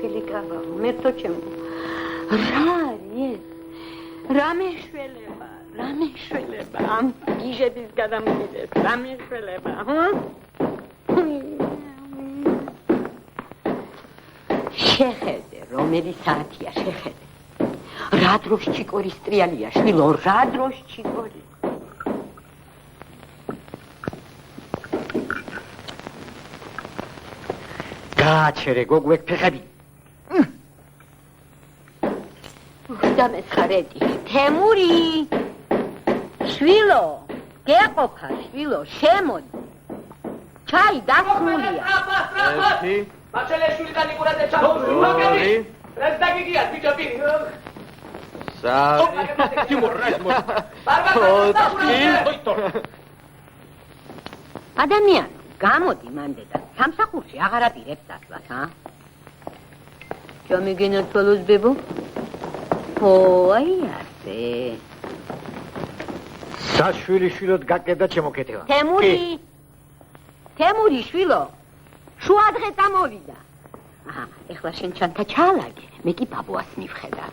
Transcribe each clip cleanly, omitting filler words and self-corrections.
შვილი კაბავ, მერტო ჩემო. რა არის? რა მეშველება? რა მეშველება? ამ გიჟების გადამგიდეს. რა მეშველება, ჰა? შეხედე, რომელი საათია, შეხედე. რა დროს ჩიკორის ტრიალია, შვილო, რა დროს ჩიკორი? გააჩერე, გოგვეკ ფეხები. დამეცხარედი, თემური. შვილო, გეყოფა, შვილო, შემოდი. ჩაი დასმულია. ერთი. მაჩელეშვილი განიკურადე ჩამოვიდე. ეს დაგიგიათ ბიჭო პირი. ადამიანი, გამოდი მანდედა, სამსახურში აღარ აპირებს ასლას, ჰა? ჩამიგენოთ ბოლოს ბებო? ო, აი ასე. საშვილი შვილოდ გაკედა ჩემოკეთება. თემური შვილო, შუა დღე წამოვიდა. აჰა, ეხლა შენ ჩანთა ჩაალაგე, მე კი ბაბუას მივხედავ.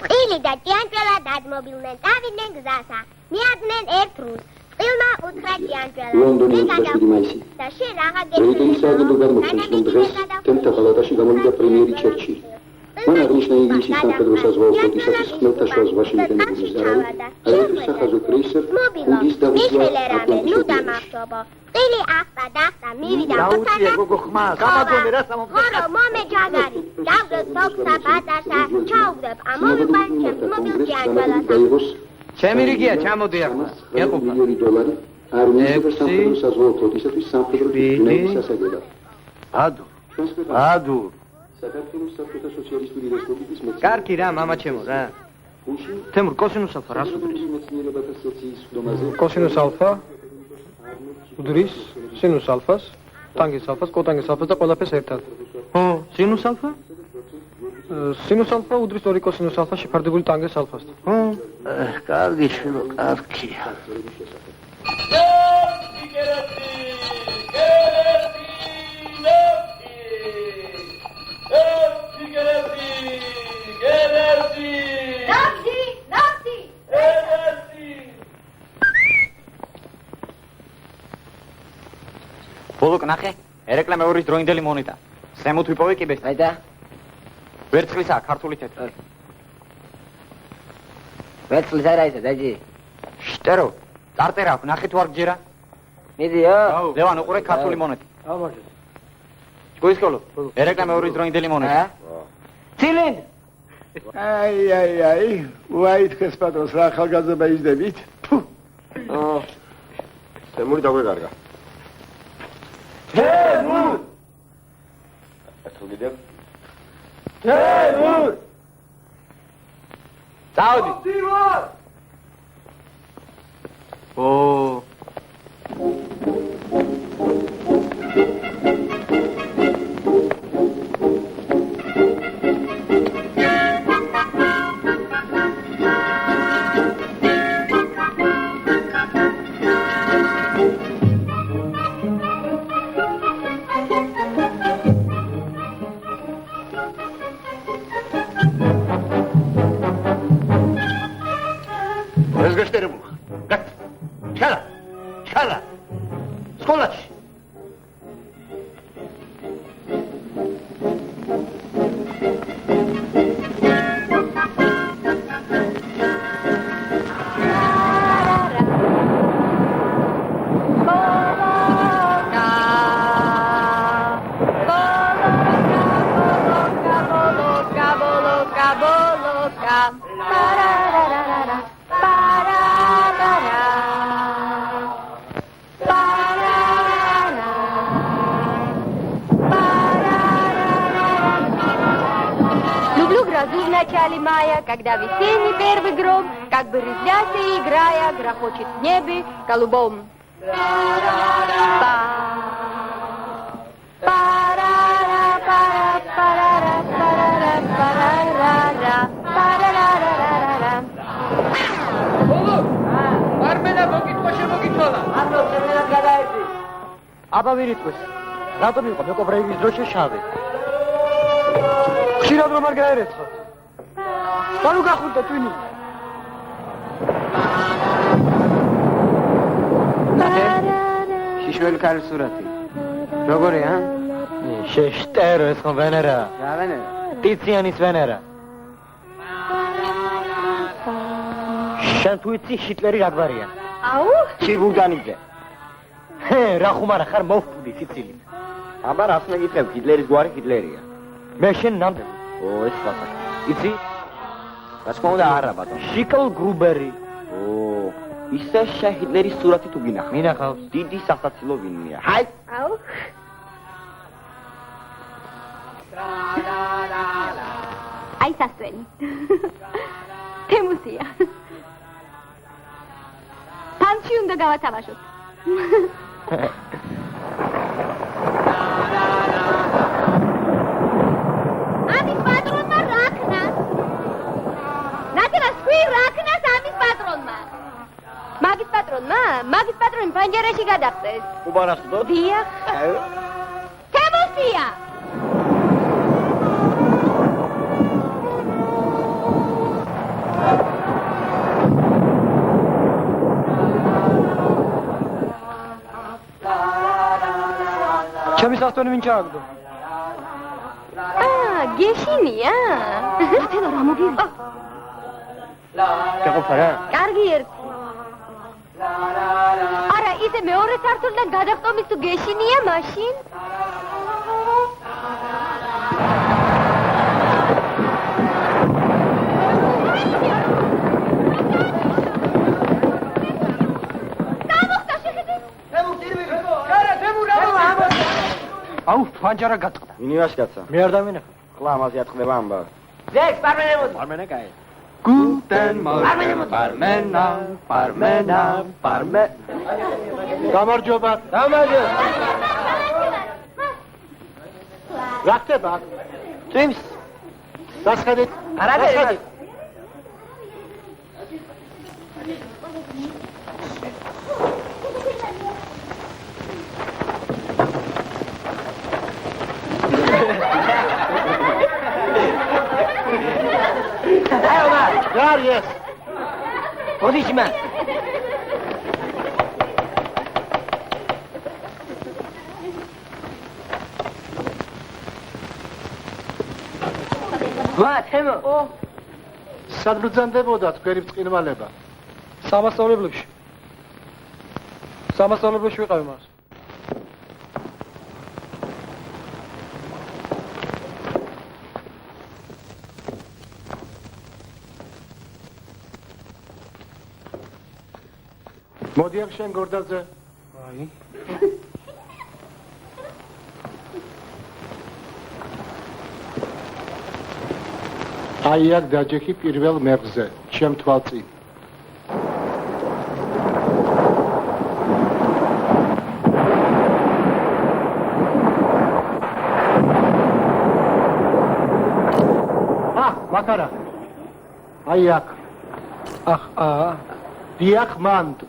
წილი და ჭიანჭველა დადმობილნენ, წავიდნენ გზასა, მიადნენ ერთ რუს. წილმა უთხრა ჭიანჭველა, მე გადავხვდი და შენ რაღა გეცნობ. თემთა პალატაში გამოვიდა პრემიერი ჩერჩილი. მან აღნიშნა ინგლისის სამხედრო საზღვაო ფლოტისათვის ხმელთაშუა ზღვაში მიტენებულის ზარალი, აეროფლოს სახაზო კრეისერ გუდის დავიწყდა ატლანტის ოკეანეში. წილი ახლა დახტა, მივიდა დაუწია გოგო ხმას, გამაგონე რა სამომხდარა. ხორო მომე ჯაგარი, დავდოთ სოქსა ბატაშა, ჩაუგდებ ამოვიყვან ჩემს მობილს ჭიანჭველასა. ჩემი რიგია, ჩამოდი ახლა. $1 მილიონი არმიის და სამხედრო საზღვაო ფლოტისათვის სამხედრო დივნების სასაგებად. ადუ. საქართველოს საბჭოთა სოციალისტური რესპუბლიკის მეცნიერებათა კარგი რა, მამა ჩემო რა. თემურ კოსინუს ალფა რას უდრის? მეცნიერებათა სოციის ხდომაზე კოსინუს ალფა უდრის სინუს ალფას, ტანგენს ალფას, კოტანგენს ალფას და ყველაფერს ერთად. ო, სინუს ალფა? სინუს ალფა უდრის 2 კოსინუს ალფა შეფარდებული ტანგენს ალფასთან. ო, კარგი შვილო, კარგია. ბოლოკ ნახე, ერეკლე მეორის დროინდელი მონეტა. ზემოთ ვიპოვე კიბეს. აი და ვერცხლისაა, ქართული თეთრი. ვერცხლის არა ისა, დაჯი. შტერო, წარწერა აქვს, ნახე თუ არ გჯერა. მიდიო. ლევან, უყურე ქართული მონეტა. აუ მაგას. გოისკოლო, ერეკლე მეორის დროინდელი მონეტა. ცილინ. აი, უაითქეს პატრონს რა ახალგაზრდა იძდებით. თემური დაგვეგარგა. თემურ! ასულიდებ. თემურ! წავდი. დივარ! ო. ჩალა. სკოლაში. Когда весенний первый гром, как бы резвясь и играя, грохочет в небе голубом. Армена მოგიტყვა შემოგიტყვა. აბა ვირიტყვის. რატომ იყო მეკობრეების დროში შავი? ხშირად რომ არ გაერეცხოთ. ბანუ გახურდა twini. შიშველი ქალის სურათი. როგორია? შეშტერო ეს ხო ვენერა. რა ვენერა? ტიციანის ვენერა. შენ თუ იცი ჰიტლერი რა გვარია? აუ, ჩირბურგანიძე. რა ხუმარა ხარ მოვფუდი სიცილით. აბა რას მეკითხებ, ჰიტლერის გვარი ჰიტლერია. მე შენ ნამდვილი. ეს ფასაკი. იცი? რა თქმა უნდა არა ბატონო. შიკლ გრუბერი. ისე ჰიტლერის სურათი თუ გინახავს. მინახავს. დიდი სასაცილო ვინია. ჰაი! აუ. აი სასვენი. თემუსია. თანში უნდა გავათამაშოთ. ამის პატრონმა რა ქნას? ნატელას ხვი რა ქნას ამის პატრონმა? მაგის პატრონი პანჯერაში გადახტეს. უბარასდო? დიახ. თემუსია. ჩემი სასტონი ვინ ჩააგდო? გეშინია? ნათელა რა მოგიგო? გაყოფა რა? კარგი ერთი. არა, ისე მეორე სართულიდან გადახტომის თუ გეშინია მაშინ? აუ, ფანჯარა გაწყდა. მინივას კაცა. მე არ დამინახე. ხლა ამაზე ატყდება ამბავი. ზექს პარმენემოდი. პარმენე კაი. გუტენ მორგენ. პარმენა. გამარჯობა. რა ხდება? წვიმს. დასხედეთ. არაფერი. რა არის ეს? ოდიშმა. ვა, თემო. სად ბრძანდებოდა თქვენი ბრწყინვალება? სამასწავლებლებში. სამასწავლებლებში ვიყავი მას. მოდი აქ შენ გორდაზე. აი. აი აქ დაჯექი პირველ მեղზე, ჩემ თვალწინ. მაკარა. აი აქ. დიახ მანდ.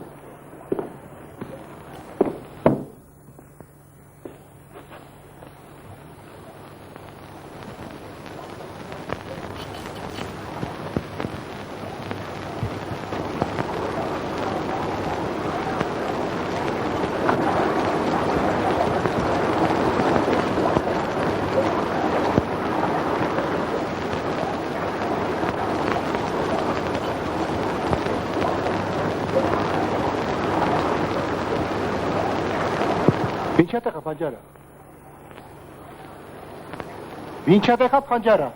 ვინ ჩატეხა ფანჯარა?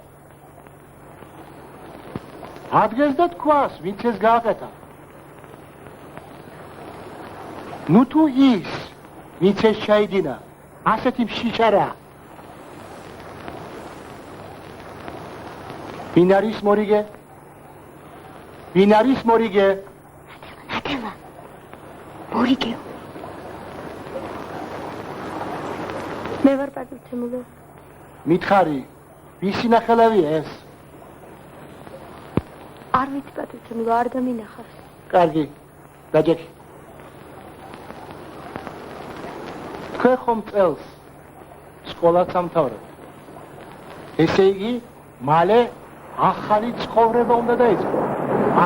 ადგეს და თქვას, ვინც ეს გააკეთა. ნუ თუ ის, ვინც ეს ჩაიდინა, ასეთი მშიჩარა. ვინ არის მორიგე? ვინ არის მორიგე? ნათელა. მორიგეო. მე ვარ პატრონი. მითხარი, ვისი ნახელავია ეს? არ ვიცი პატრონი, არ დამინახავს. კარგი, დაჯექი. თქვენ ხომ წელს სკოლას ამთავრებ. ესე იგი, მალე ახალი ცხოვრება უნდა დაიწყო.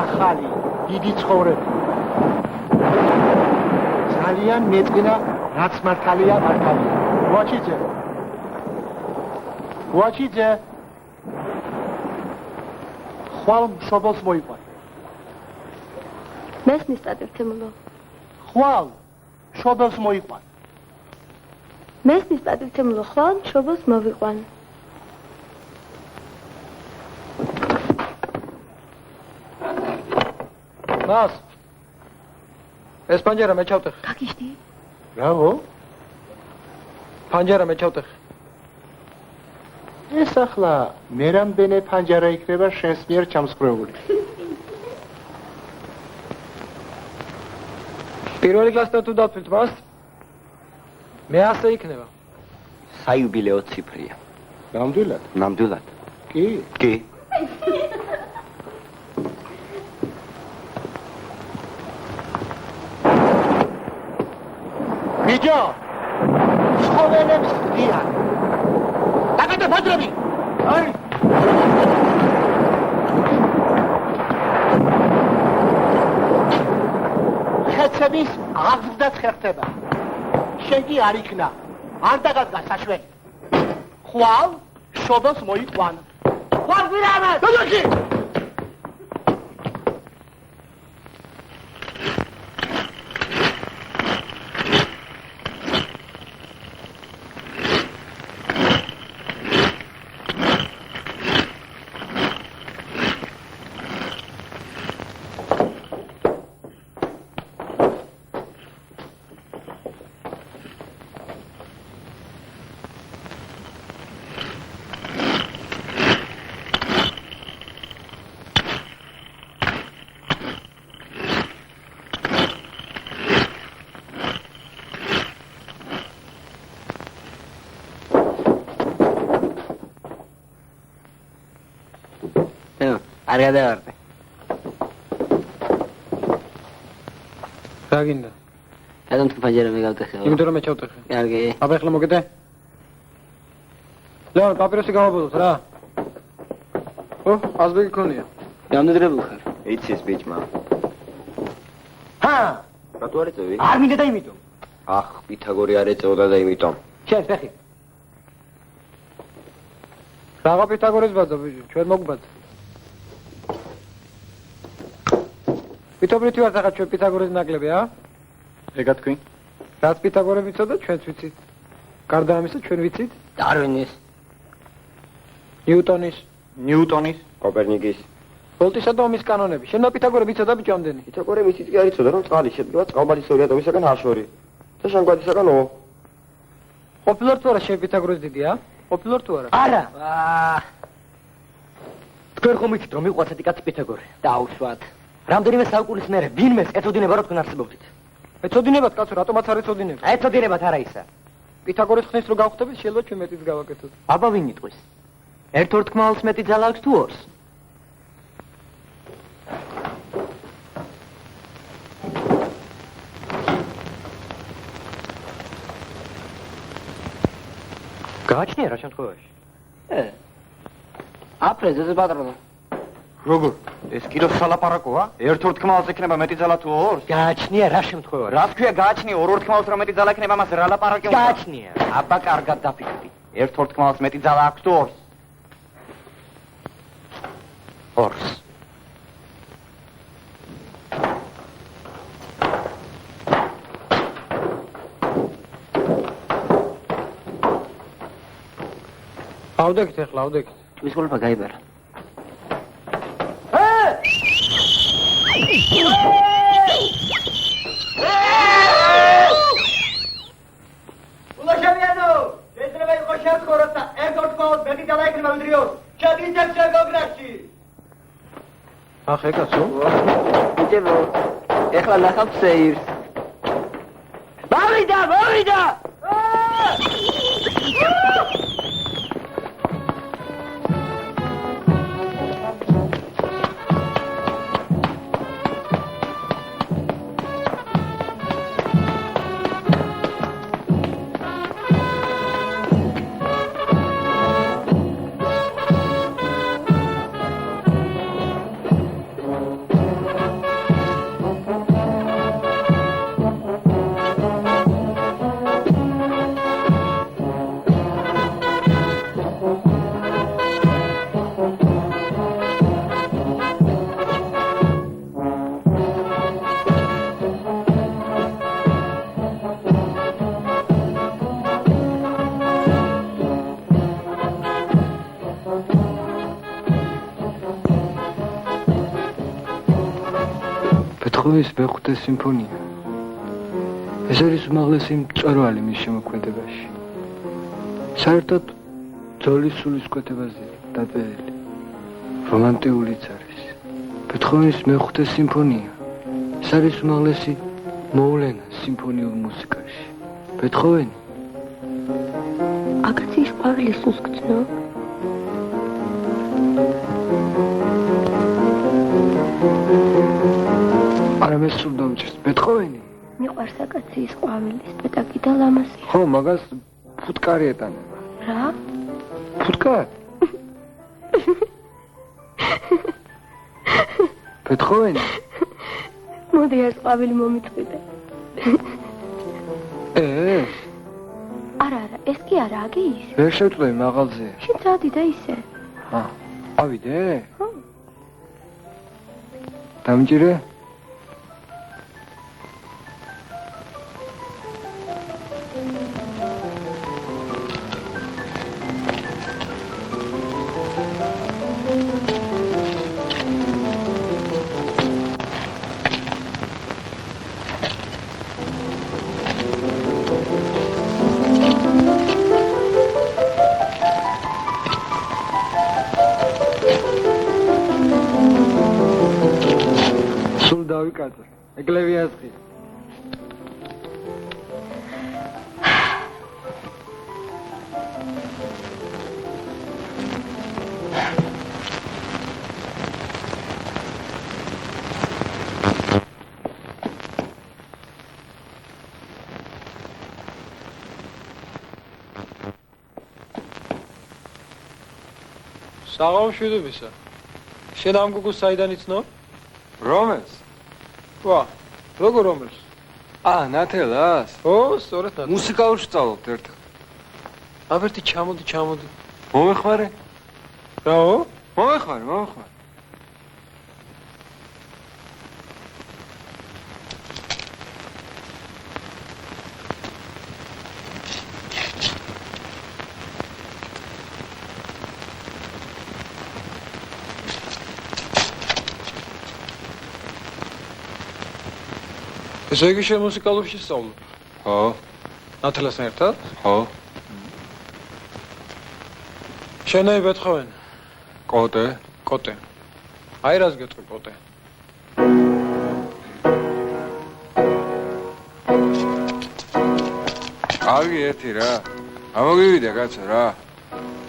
ახალი, დიდი ცხოვრება. ძალიან მეწყინა, რაც მართალია, მართალია. ვაჩიძე. ხვალ მშობელს მოიყვან. მესმის პატივცემულო. ხვალ მშობელს მოიყვან. მესმის პატივცემულო, ხვალ მშობელს მოვიყვან. მას ეს პანჯარა მე ჩავტეხ. გაგიშდი? რავო? პანჯარა მე ჩავტეხ. ეს ახლა მე რამდენი პანჯარა იქნება შენს მიერ ჩამსხვრეული? პირველი კლასთან თუ დავთვლით მას, მე ასე იქნება. საიუბილეო ციფრია. ნამდვილად? ნამდვილად. კი? კი. ბიჭო! ცხოველებს ხდიან. დაგატო ფაძრები! არის! ხეცების აღზრდაც ხერხდება. შენ კი არ იქნა. არ დაგადგა საშველი. ხვალ შობელს მოიყვან. ხვალ გვირამეს! დადოქი! არ გადავარდე. რა გინდა? რატომ თუ პანჯარა მე გავტეხე? იმიტომ რომ მე ჩავტეხე. კარგი. აბა ახლა მოგეთე? ლეონ, პაპიროსი გამობოდოთ რა. ო, აზბეგი გქონია. გამდიდრებულ ხარ. იცის ბიჭმა. ჰა! რატო არ ეწევი? არ მინდა და იმიტომ. ახ, პითაგორი არ ეწეოდა და იმიტომ. შენ ფეხი. რაღა პითაგორის ბაძა ბიჭო, ჩვენ მოგვბაძა. ვიტობრითი ვარ ახლა ჩვენ პითაგორის ნაკლები, ა? ეგა თქვი? რაც პითაგორე ვიცოდა, ჩვენც ვიცით. გარდა ამისა, ჩვენ ვიცით დარვინის, ნიუტონის, კოპერნიკის. ვოლტისა და ომის კანონები. შენ პითაგორე ვიცოდა ბიჭო ამდენი? პითაგორე ვიცით კი არ იცოდა რომ წყალი შედგება წყალბადისებრი ატომისაგან R-ში და ჟანგბადისაგან O. ყოფილვარ თუ არა შენ პითაგორეს დიდი, ა? ყოფილვარ თუ არა? არა. თქვენ ხომ იცით რომ მიყვართ ეთი კაცი პითაგორე? დაუშვათ. რამდენიმე საუკუნის მერე ვინმეს ეწოდინება რომ თქვენ არსებობდით? ეწოდინებათ კაცო, რატომაც არ ეწოდინებათ? ეწოდინებათ არა ისა. პითაგორეს ხნის რო გავხდებით, შეიძლება ჩვენ მეტიც გავაკეთოთ. აბა ვინ იტყვის? ერთ ორთქმალს მეტი ძალა აქვს თუ ორს? გააჩნია რა შემთხვევაში? აფრეზე პატრონო. როგორ? ეს კიდევ სალაპარაკოა? ერთ ორთქმალს ექნება მეტი ძალა თუ ორს? გააჩნია რა შემთხვევაში? რა თქვია გააჩნია ორ ორთქმალს რომ მეტი ძალა ექნება, მას რა ლაპარაკი უნდა? გააჩნია. აბა კარგად დაფიქრდი. ერთ ორთქმალს მეტი ძალა აქვს თუ ორს? ორს. ავდექით ახლა, ავდექით. ის ყოლფა გაიბარა. ულაშავიანო, შეიძლება იყოს შევქოროთ და ერთ ორთქმალს მეტი ძალა ექნება ვიდრე ორს. ჩაგიძებ შეგოგრაში. ახ ეკაცო. ბიჭებო, ეხლა ნახავთ სეირს. მოვიდა! ბეთჰოვენის მეხუთე სიმფონია. ეს არის უმაღლესი მწვერვალი მის შემოქმედებაში. საერთოდ ძოლის სულისკვეთებაზეა დაწერილი. რომანტიულიც არის. ბეთჰოვენის მეხუთე სიმფონია. ეს არის უმაღლესი მოვლენა სიმფონიურ მუსიკაში. ბეთჰოვენი აკაციის ყვავილის უსგრძნო. არა მე სულ დამჭირს ბეთჰოვენი. მიყვარს აკაციის ყვავილის პეტაკი და ლამაზი. ხო, მაგას ფუტკარი ეტანება. რა? ფუტკარი? ბეთჰოვენი? მოდი ეს ყვავილი მომიწვიდე. არა, ეს კი არა, აგი ის. ვერ შევწვევი მაღალზე. შენ წადი და ისე. ავიდე? ხო. დამჭირე? დავიკაცო. ეკლევიასხი. საღამოშვიდობისა. შენ ამ გოგოს საიდან იცნობ? რომელს? ვა, როგორ რომელს? ნათელას? ო, სწორედ ნათელას. მუსიკალურში სწავლობთ ერთად. აბერტი, ჩამოდი. მომეხმარე? რაო? მომეხმარე. ესე იგი შენ მუსიკალურში სწავლობ? ხო. ნათელასთან ერთად? ხო. შენაი ბეთჰოვენი? კოტე. აი რას გეტყვი კოტე? კარგი ერთი რა. ამოგივიდე კაცო რა.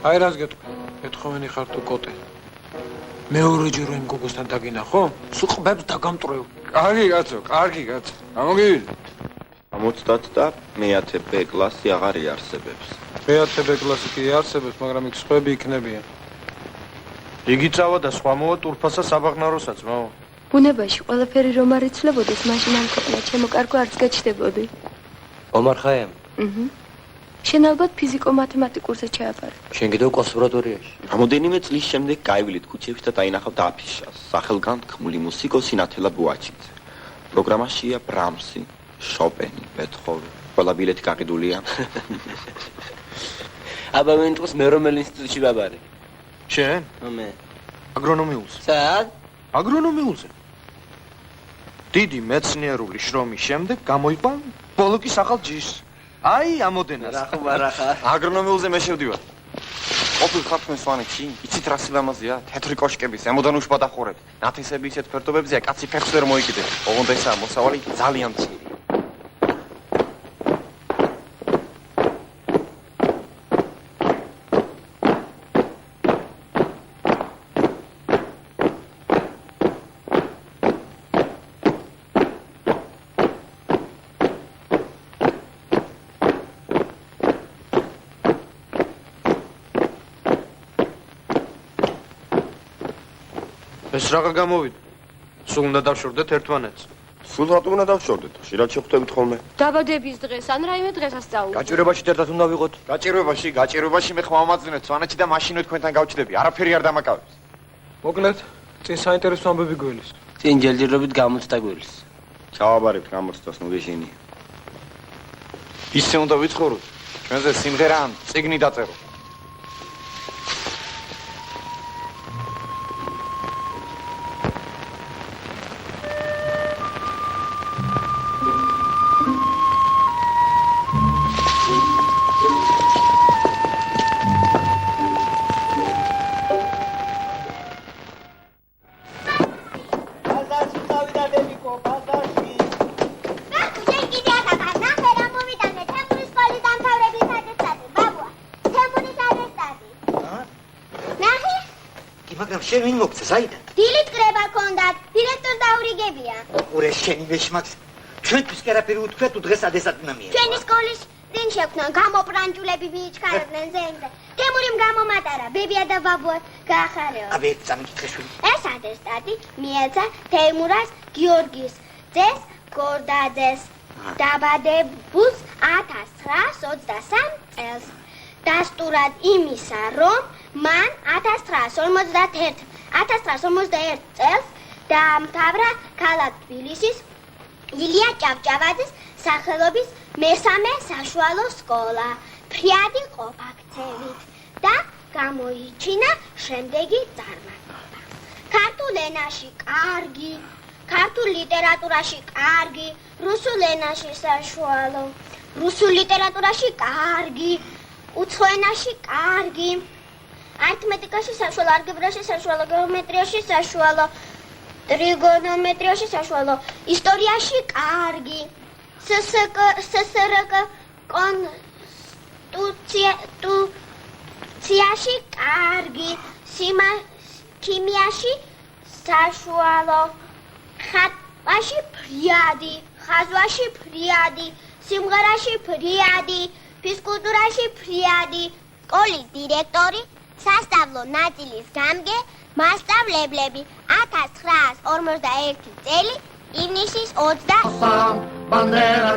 აი რას გეტყვი? ბეთჰოვენი ხარ თუ კოტე? მეორეჯერ იმ გოგოსთან დაგინახო? სულ ყბებს დაგამტრევ. კარგი კაცო. ამოგივიდე. 70 და მე-10 B კლასი აღარ იარსებებს. მე-10 B კლასი კი იარსებებს, მაგრამ იქ სხვები იქნებიან. იგი წავა და სხვა მოვა ტურფასა საბაღნაროსაც, მაო. ბუნებაში ყველაფერი რომ არ იცლებოდეს, მაშინ ამ ქვეყნად ჩემო კარგო არც გაჩნდებოდი. ომარ ხაემ. შენ ალბათ ფიზიკო-მათემატიკურზე ჩააბარე. შენ კიდევ კონსერვატორიაში. რამოდენიმე წლის შემდეგ გაივლით ქუჩებში და დაინახავთ აფიშას. სახელგანთქმული მუსიკოსი ნათელა ბუაჩიძე. პროგრამაშია ბრამსი, შოპენი, ბეთჰოვენი. ყველა ბილეთი გაყიდულია. აბა მე თვითონ მე რომელ ინსტიტუტში ვაბარე? შენ? მე. აგრონომიულზე. სად? აგრონომიულზე. დიდი მეცნიერული შრომის შემდეგ გამოიყვა ბოლოკის ახალ ჯიშს. აი, ამოდენას. რა ხომ არა ხარ? აგრონომიულზე მე შევდივარ. ყოფილ ხარ თქვენ სვანეთში? იცით რა სილამაზეა? თეთრი კოშკები, ზემოდან უშბადახურები. ნათესები ისეთ ფერდობებზეა, კაცი ფეხს ვერ მოიკიდებს. ოღონდ ესაა მოსავალი ძალიან ცივი. ეს რაღა გამოვიდა. სულ უნდა დავშორდეთ ერთმანეთს. სულ რატომ უნდა დავშორდეთ? შეიძლება შეხვდებით ხოლმე. დაბადების დღეს, ან რაიმე დღესაც დავუვით. გაჭირვებაში ერთად უნდა ვიყოთ. გაჭირვებაში მე ხმამაძვნეთ სვანეთში და მაშინვე თქვენთან გავჩდები. არაფერი არ დამაკავებს. მოკლედ, წინ საინტერესო ამბები გველის. წინ ჯერჯერობით გამოცდა გველის. ჩავაბარებთ გამოცდას, ნუ გეშინია. ისე უნდა ვიცხოვროთ. ჩვენზე სიმღერა ან წიგნი დაწერო. შენ ვინ მოგწე საიდან? დილით კრება ქონდათ, დირექტორს დაურიგებია. ოყურე შენი ვეშმაც. ჩვენთვის კი არაფერი უთქვია თუ დღეს ადესად უნდა მიიღო. ჩვენი სკოლის წინ შექმნა გამოპრანჭულები ვიჩქარებდნენ ზემზე. თემურიმ გამომატარა, ბებია და ბაბუა გაახარეო. აბე წამიკითხე შვილი. ეს ატესტატი მიეცა თემურას გიორგის ძეს გორდაძეს დაბადებულს 1923 წელს. დასტურად იმისა, რომ მან 1951 წელს დაამთავრა ქალაქ თბილისის ილია ჭავჭავაძის სახელობის მესამე საშუალო სკოლა ფრიადი ყოფაქცევით და გამოიჩინა შემდეგი წარმატება. ქართულ ენაში კარგი, ქართულ ლიტერატურაში კარგი, რუსულ ენაში საშუალო, რუსულ ლიტერატურაში კარგი, უცხო ენაში კარგი, არითმეტიკაში საშუალო, ალგებრაში საშუალო, გეომეტრიაში საშუალო, ტრიგონომეტრიაში საშუალო, ისტორიაში კარგი, SSRK კონსტიტუციაში კარგი, ქიმიაში საშუალო, ხატვაში ფრიადი, ხაზვაში ფრიადი, სიმღერაში ფრიადი, ფიზკულტურაში ფრიადი, სკოლის დირექტორი, სასწავლო ნაწილის გამგე, მასწავლებლები 1941 წელი ივნისის 20 Bandera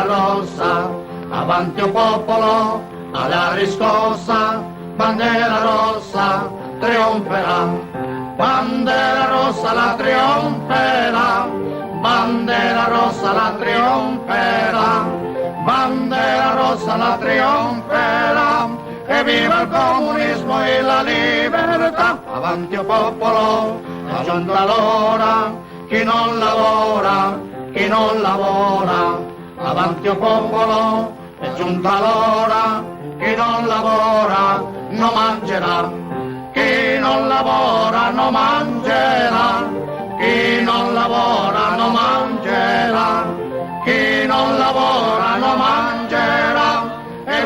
rossa, avanti o popolo, alla riscossa, bandera rossa, trionferà, bandera rossa la trionferà, bandera rossa la trionferà, bandera rossa la trionferà, e viva il comunismo e la libertà, avanti o popolo, è giunta l'ora, chi non lavora, avanti o popolo, è giunta l'ora, chi non lavora non mangerà, chi non lavora non mangerà, chi non lavora non mangerà, chi non lavora non mangerà, e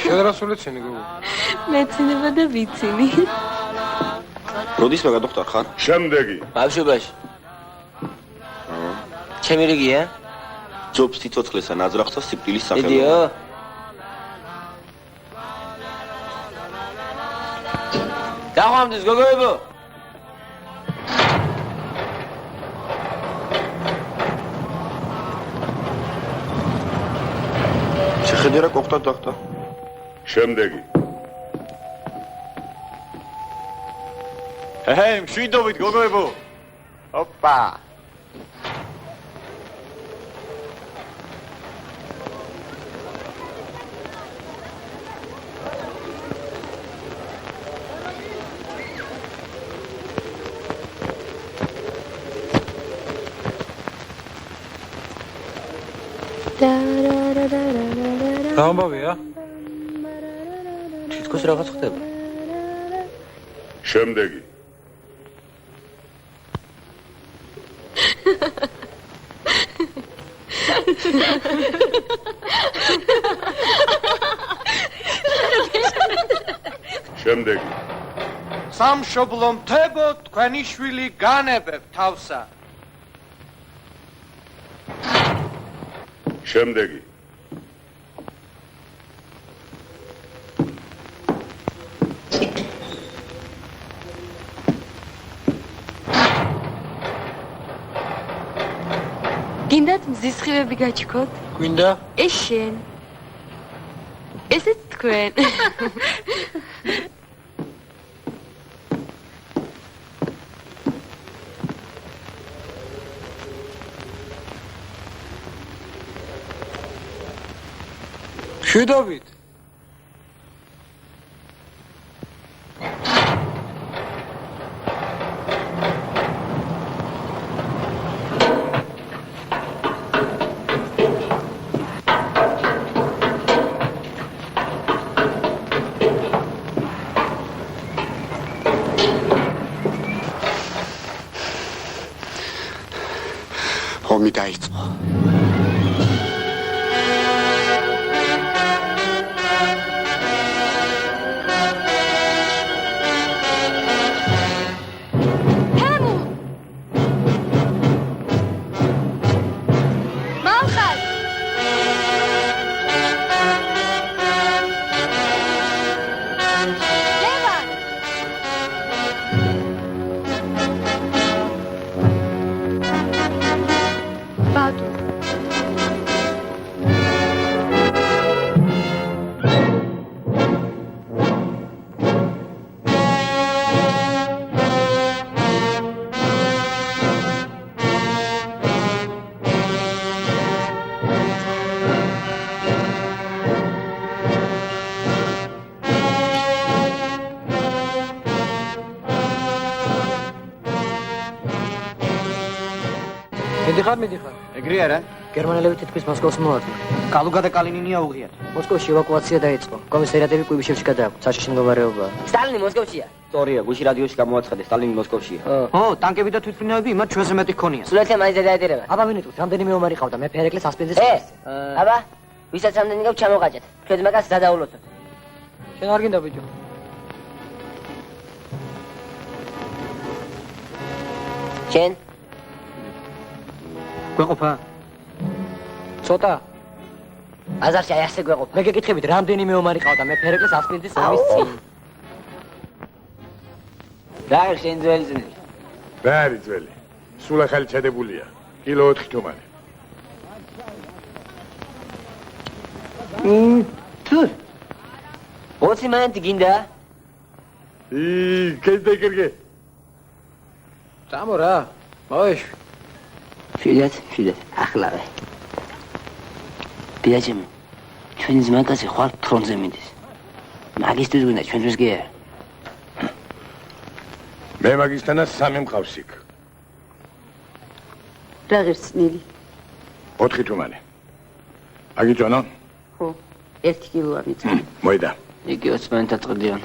შედარასულეცენი გოგო. მეცინება და ვიცინი. როდის მე გადახტარ ხარ? შემდეგი. ბავშვობაში. ჩემი რიგია? ჯობს თითოცხლესა ნაძრახთა სიკვდილის სახელով. დიდიო. დახვამდის გოგოებო. შეხედე რა ყოფტად დახტა. შემდეგი. ჰეი, მშვიდობით გოგოებო. ოპა. რა ამბავია? თითქოს რაღაც ხდება. შემდეგი. შემდეგი. სამშობლო მთებო თქვენი შვილი განებებ თავსა. შემდეგი. გინდათ მზის ხილები გაჩქოთ? გვინდა? ეს შენ. ესეც თქვენ. შვიდობით. ომი დაიწყო. მიდიხარ. ეგრე არა? გერმანელები თითქმის მოსკოვს მოაწყდნენ. კალუგა და კალინინია უღიათ. მოსკოვში ევაკუაცია დაიწყო. კომისარიატები კუიბიშევში გადააქვთ. საშიში მდგომარეობაა. სტალინი მოსკოვშია. სწორია, გუში რადიოში გამოაცხადეს, სტალინი მოსკოვშია. ხო, ტანკები და თვითმფრინავები იმათ ჩვენზე მეტი ჰქონია. სულეთია მაინც დაეტერება. აბა ვინიტყვით, რამდენიმე ომარი ყავდა, მე ფერეკლეს ასპინძის ხარ. აბა, ვისაც რამდენი გაქვს ჩამოყაჭეთ. ჩვენ მაგას დადაულოცოთ. შენ არ გინდა ბიჭო. შენ გვეყოფა? ცოტა. აზარში აი ასე გვეყოფა. მე გეკითხებით, რამდენიმე ომარი ყავდა, მე ფერეკლეს ასპინძის ომის წინ. რა არის შენ ძველი ძნელი? რა არის ძველი? სულ ახალი ჩადებულია. კილო 4 თომანი. თუ 20 მანეთი გინდა? კეთდეკერგე. წამო რა. მოეშ. შიდეთ, ახლავე. ბიაჭემ, ჩვენი ძმაკაცი ხვალ ფრონტზე მიდის. მაგისტრის გვინდა ჩვენთვის კი არა. მე მაგისთანაც 3 მყავს იქ. რა ღირსნილი? 4 თომანი. აგიჯანო? ხო, 1 კილოა მიწა. მოიდა. იგი 20 მანეთად წდიან.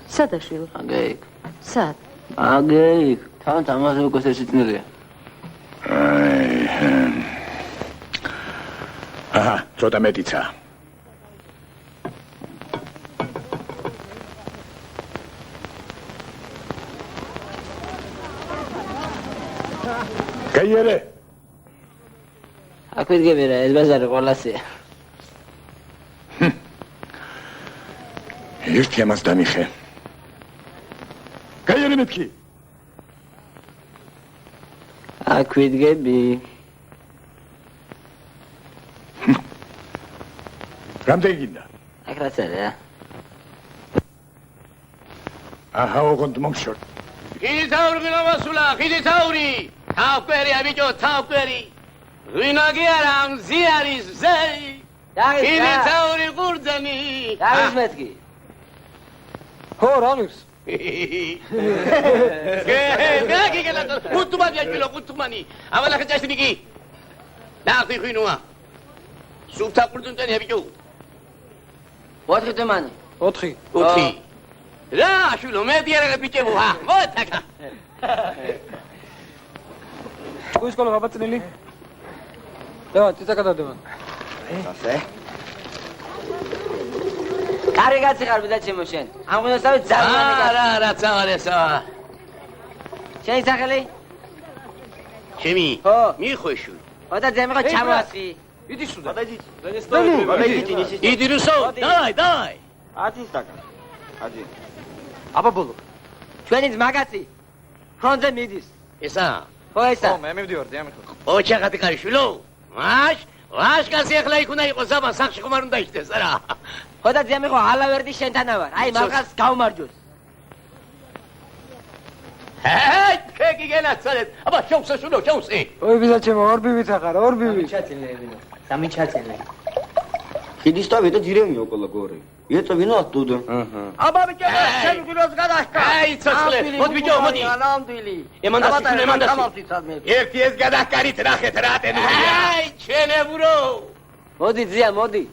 სადაშვილო? აგეიქ. სად? აგეიქ. თან თამაზე უკვე შეწნილია. აჰა, ცოტა მეტიცა. გაიარე. აქვე გებერა, ეს ბაზარი ყოლასია. ერთი ამას დამიხე. გაიარე მეთქი. აქვე გები. რამდენი გინდა? აქ რაც არა. აჰა, ოღონდ მომშორ. ხიდისაური გინავასულა, ხიდისაური. თავკვერია ბიჭო, თავკვერი. ვინაგი არა, მზი არის მზეი. ხიდისაური ყურძენი. დავის მეთქი. ხო, რა მის? გაგი გელატო, უთუმანი აჭილო, უთუმანი. ავალა ხეჭაში ბიგი. ნახი ხინოა. სუფთა ყურძენია ბიჭო. 4 თომანი. 4. რა, შულო, მე დიარაღე ბიჭებო, მოთაკა. Cu școală va baținili? Da, ți-a cadat de mă. ასე. კარი გაციხარ ბიძაჩემო შენ. ამ გუნდსავე ძალიან რა, წავალესა. შენი სახელი? ჩემი? ხო. მიხვეშუ. ხოდა ძემიღო ჩამოასხი. იდი სუდა. იდი რუსო, დაი. ადის დაკა. ადი. აბა ბოლო. ჩვენი ძმაკაცი ფრონტზე მიდის. ესა? ხო ესა. მე მივდივარ დიამიხო. ოჩახატი კარიშვილო. ვაშ კაცი ახლა იქ უნდა იყოს ზაბა სახში ხომ არ უნდა იქდეს რა. ხოდა ძემიღო ალავერდი შენთანა ვარ. აი მაგას გავმარჯოს. ჰეი, ქეგი გენაცალეთ. აბა შევსე შულო, შევსე. ой ბიძაჩემო, ორბივით ახარ, ორბივი. ჩაწილეებინო. სამი ჩაწილე. ხიდისთავი და ძირემი ოკოლა გორი. იეწო ვინო ატუდო. აბა ბიჭო, შენ გულოს გადაშკა. აი ცოცხლე, მოდი ბიჭო, მოდი. ანამდვილი. ემანდასი. ერთი ეს გადაკარით ნახეთ რა ტენურია. აი, ჩენებურო. მოდი ძია, მოდი.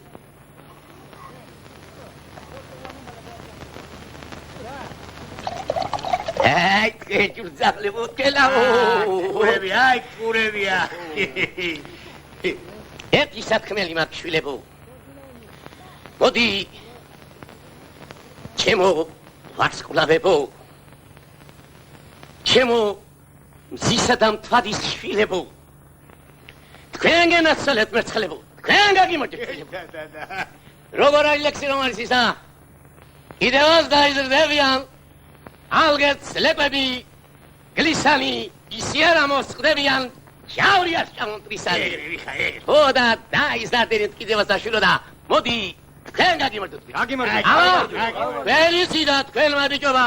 აი, ეჭურძაღლე მოკელაო. ყურებია. ერთი სათქმელი მაქვს შვილებო. მოდი ჩემო ვარსკვლავებო. ჩემო მზისა და მთვარის შვილებო. თქვენ გენაცვალეთ მერცხლებო. თქვენ გაგიმარჯვეთ შვილებო. როგორ აილექსი რომ არის ისა? იდეას დაიზრდებიან ალგეთ სლეპები გლისანი ისიერა მოსყდებიან შავრიას ჩამონტრისალი. ო და დაიზარდეთ კიდევ საშვილო და მოდი თქვენ გაგიმარჯვეთ. გაგიმარჯვეთ. ველი და თქვენმა ბიჭობა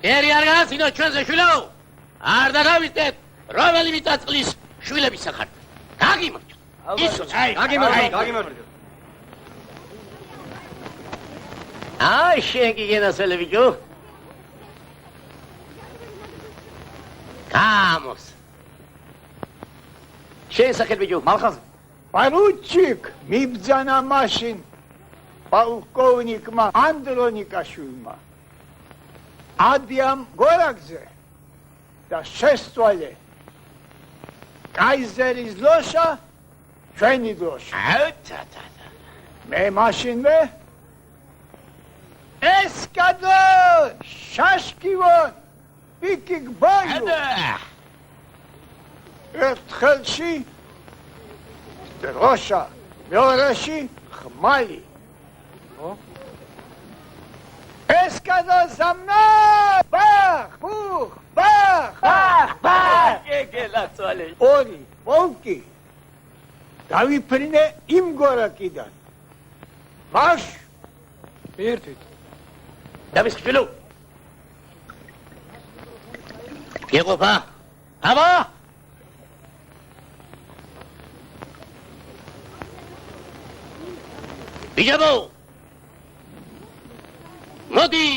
ერი არ გასინო ჩვენზე შვილო. არ დაგავიწყდეთ რომელი მიწაწლის შვილების სახართ. გაგიმარჯვეთ. ისო გაგიმარჯვეთ. აი შენ გიგენასელი ბიჭო. Vamos. შენ სახელი ბიჭო, მალხაზი. Поручик, მიბძანა მაშინ პოლკოვნიკმა ანდრონიკაშვილმა. ადიამ გორაგზე და შესწვალე. კაიზერის ლოშა, ჩვენი ლოშა. მე მაშინვე ესკადო შაშკივონ პიკიკ ბაიო. ერთხელში დროშა, მეორეში ხმალი. ესკადო ზამნა ბახ, ბუხ, ბახ, ბახ, ბახ. გეგელაცვალე. ორი პოლკი დავიფრინე იმ გორაკიდან. მაშ ერთით. დავისხილო. გეყოფა. აბა. ბიჭებო. მოდი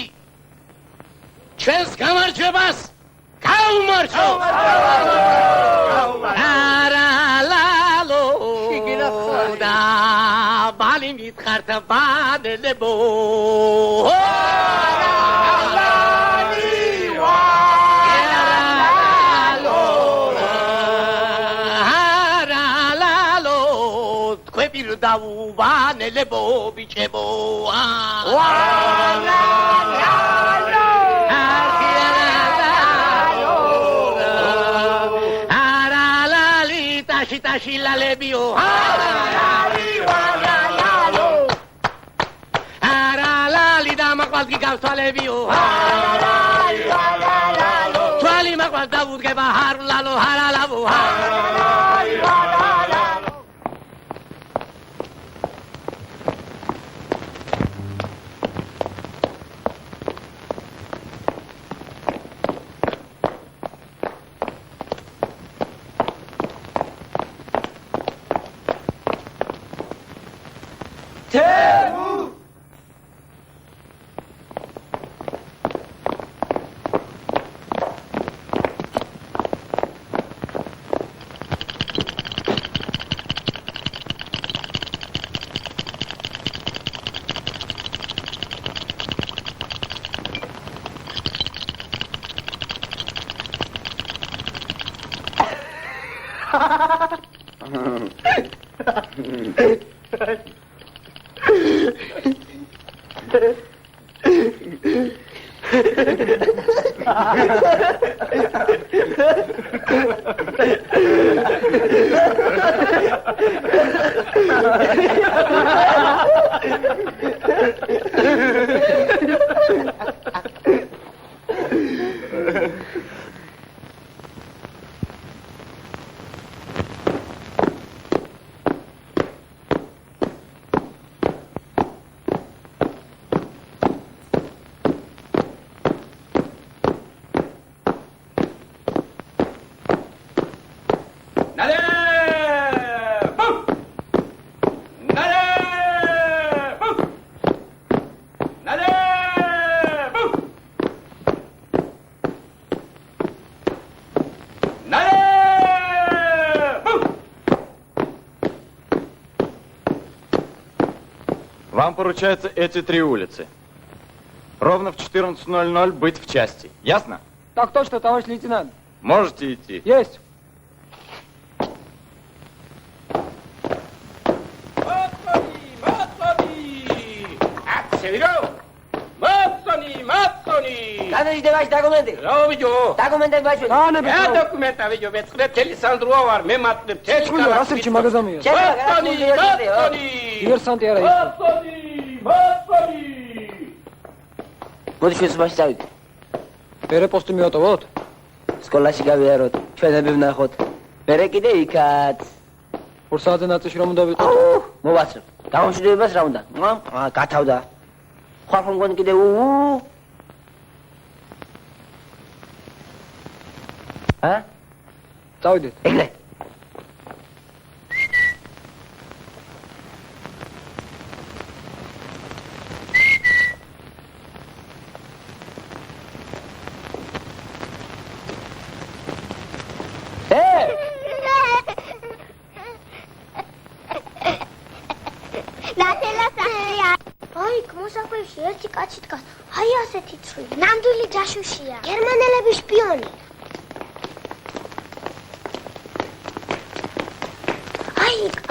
ჩვენს გამარჯვებას გავუმარჯვო. არალალო და ბალი მითხართ ბადელებო. დაუბანელებო ბიჭებო. არალალი ტაში ტაში ლალებიო. არალალი დამაყვალ გიგავთვალებიო. თვალი მაყვალ დავუდგება ჰარლალო ჰარალავო. Вам поручается эти 3 улицы. Ровно в 14:00 быть в части. Ясно? Так точно, товарищ лейтенант. Можете идти. Есть. ვაჟ დოკუმენტი. რა ვიჯო? დოკუმენტები ვაჟ. რა დოკუმენტა ვიჯო? მეწყრე მთელი სანდროა ვარ, მე მატყნებ მთელი ხულა რასებში მაგაზამია. ბატონი. დივერსანტი არა ის. ბატონი. მოდი ჩვენ სვაში წავიდეთ. მერე პოსტი მივატოვოთ? სკოლაში გავიაროთ, ჩვენები ვნახოთ. მერე კიდე იქაც. 2 საათზე ნაწილში რომ უნდა ვიყო? მოვაცრებ. გამომშვიდობებას რა უნდა? გათავდა. ხარ ხომ გონი კიდე წავიდეთ. ეგრე. ერთი კაცი დგას, აი ასეთი ცხვირი, ნამდვილი ჯაშუშია, გერმანელების შპიონი.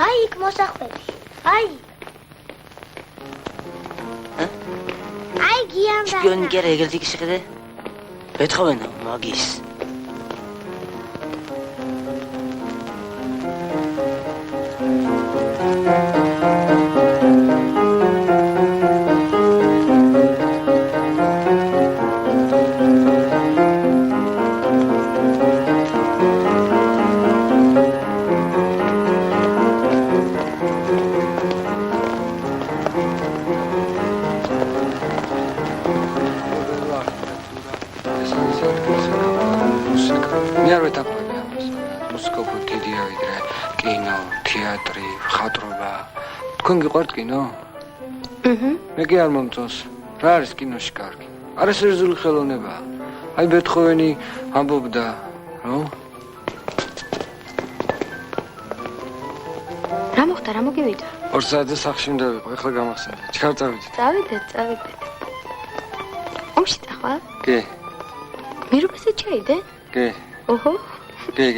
აი იქ მოსახლეები, აი გიამდა. შპიონი კი არა, ეგრეთ იქ შეხედე. ბეთჰოვენა, მაგის. თქვენ გიყვართ კინო? მე კი არ მომწონს. რა არის კინოში კარგი? არასერიოზული ხელოვნებაა. აი ბეთჰოვენი ამბობდა, რომ რა მოხდა, რა მოგივიდა? 2 საათზე სახლში უნდა ვიყო, ეხლა გამახსენდა. ჩქარ წავიდეთ. წავიდეთ. ომში წახვა? კი. მირობასაც ჩაიდე? კი. ოჰო. კი.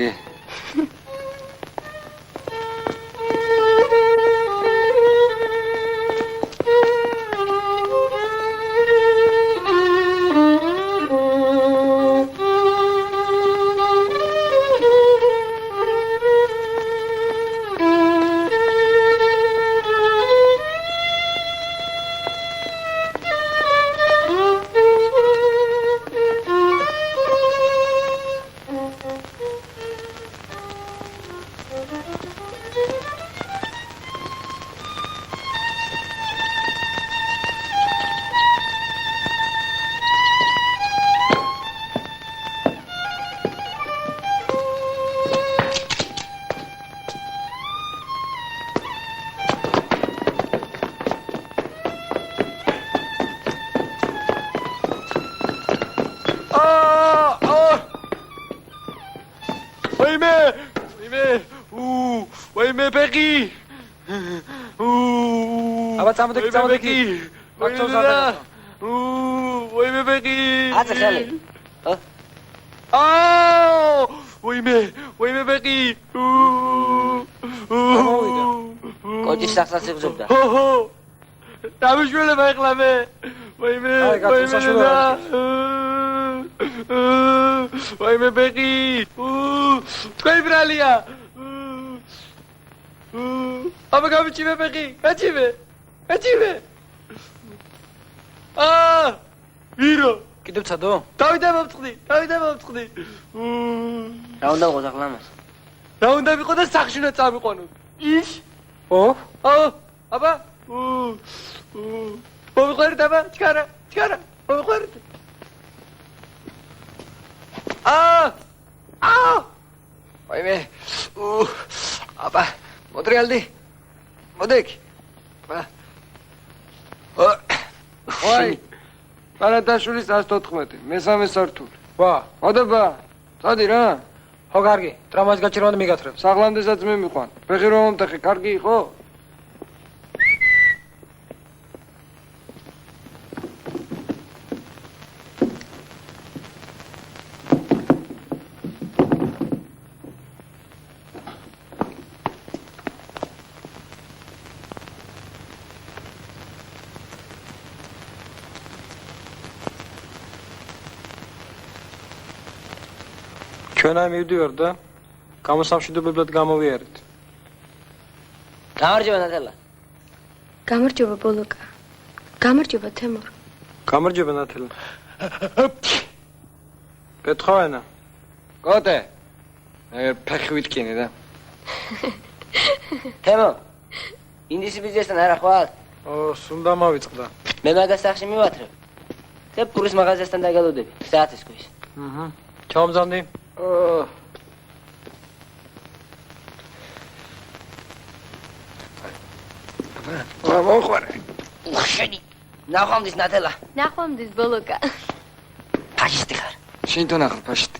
კიდევ ცადო? დავიდე მომწყდი. რა უნდა ვიყო ახლა ამას? რა უნდა ვიყო და სახლში უნდა წავიყვანო. ის? აბა? მოვიყვერეთ აბა, ჩქარა. მოვიყვერეთ. ვაიმე. აბა, მოდრიალდი. მოდეკი. ვაი. პარადაშულის 114, მესამე სართული. ვა, მოდობა. წადი რა. ხო კარგი, ტრამვაის გაჩერებამდე მიგათრებ. საღლამდესაც მე მიყვან. ფეხი რომ მომტეხე, კარგი იყო? ჩვენ აი მივდივარ და გამოსამშვიდობებლად გამოვიარეთ. გამარჯობა ნათელა. გამარჯობა ბოლოკა. გამარჯობა თემურ. გამარჯობა ნათელა. პეტროვნა. კოტე. ფეხი ვიტკინე და. თემო. ინდისი ბიზნესთან არა ხვალ? სუნდა მოვიწყდა. მე მაგას სახში მივათრებ. და პურის მაღაზიასთან დაგალოდები. საათის კვირს. ჩავმზანდი. მოხوارე. უხშენი. ნახვამდის ნათელა. ნახვამდის ბოლოკა. ფაშისტი ხარ. შენ თუ ნახავ ფაშისტი.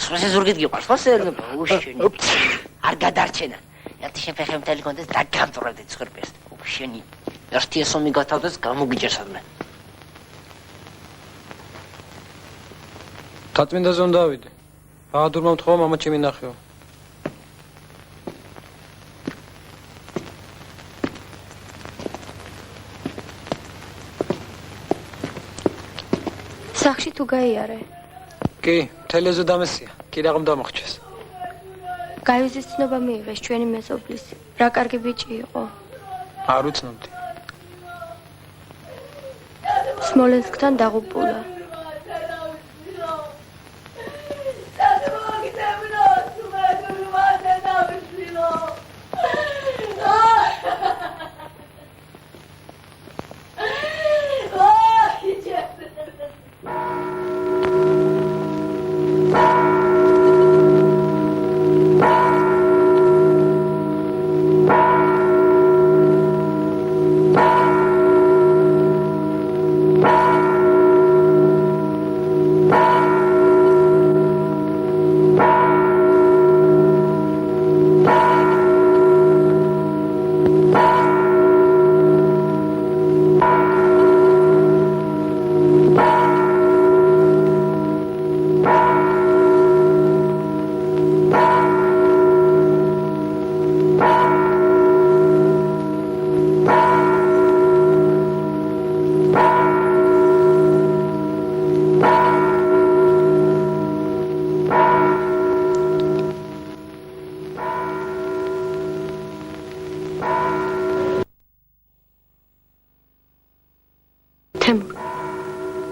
სულზე ზურგით გიყვარს ხო სერნობა? უხშენი. არ გადარჩენა. ერთი შეფეხე მთელი კონდეს და გამწროდი ცხრპეს. უხშენი. ერთი ესომი გათავდეს გამოგიჭერსადმე. თაწმინდაზე უნდა ავიდე. ბაადურმა მთხოვა მამა ჩემი ნახეო. სახში თუ გაიარე? კი, თელეზე დამესია. კიდაღამ დამახჩეს. გაივიზის ცნობა მიიღეს ჩვენი მეზობლის. რა კარგი ბიჭი იყო. არ ვიცნობდი. სმოლენსკთან დაღუპულა.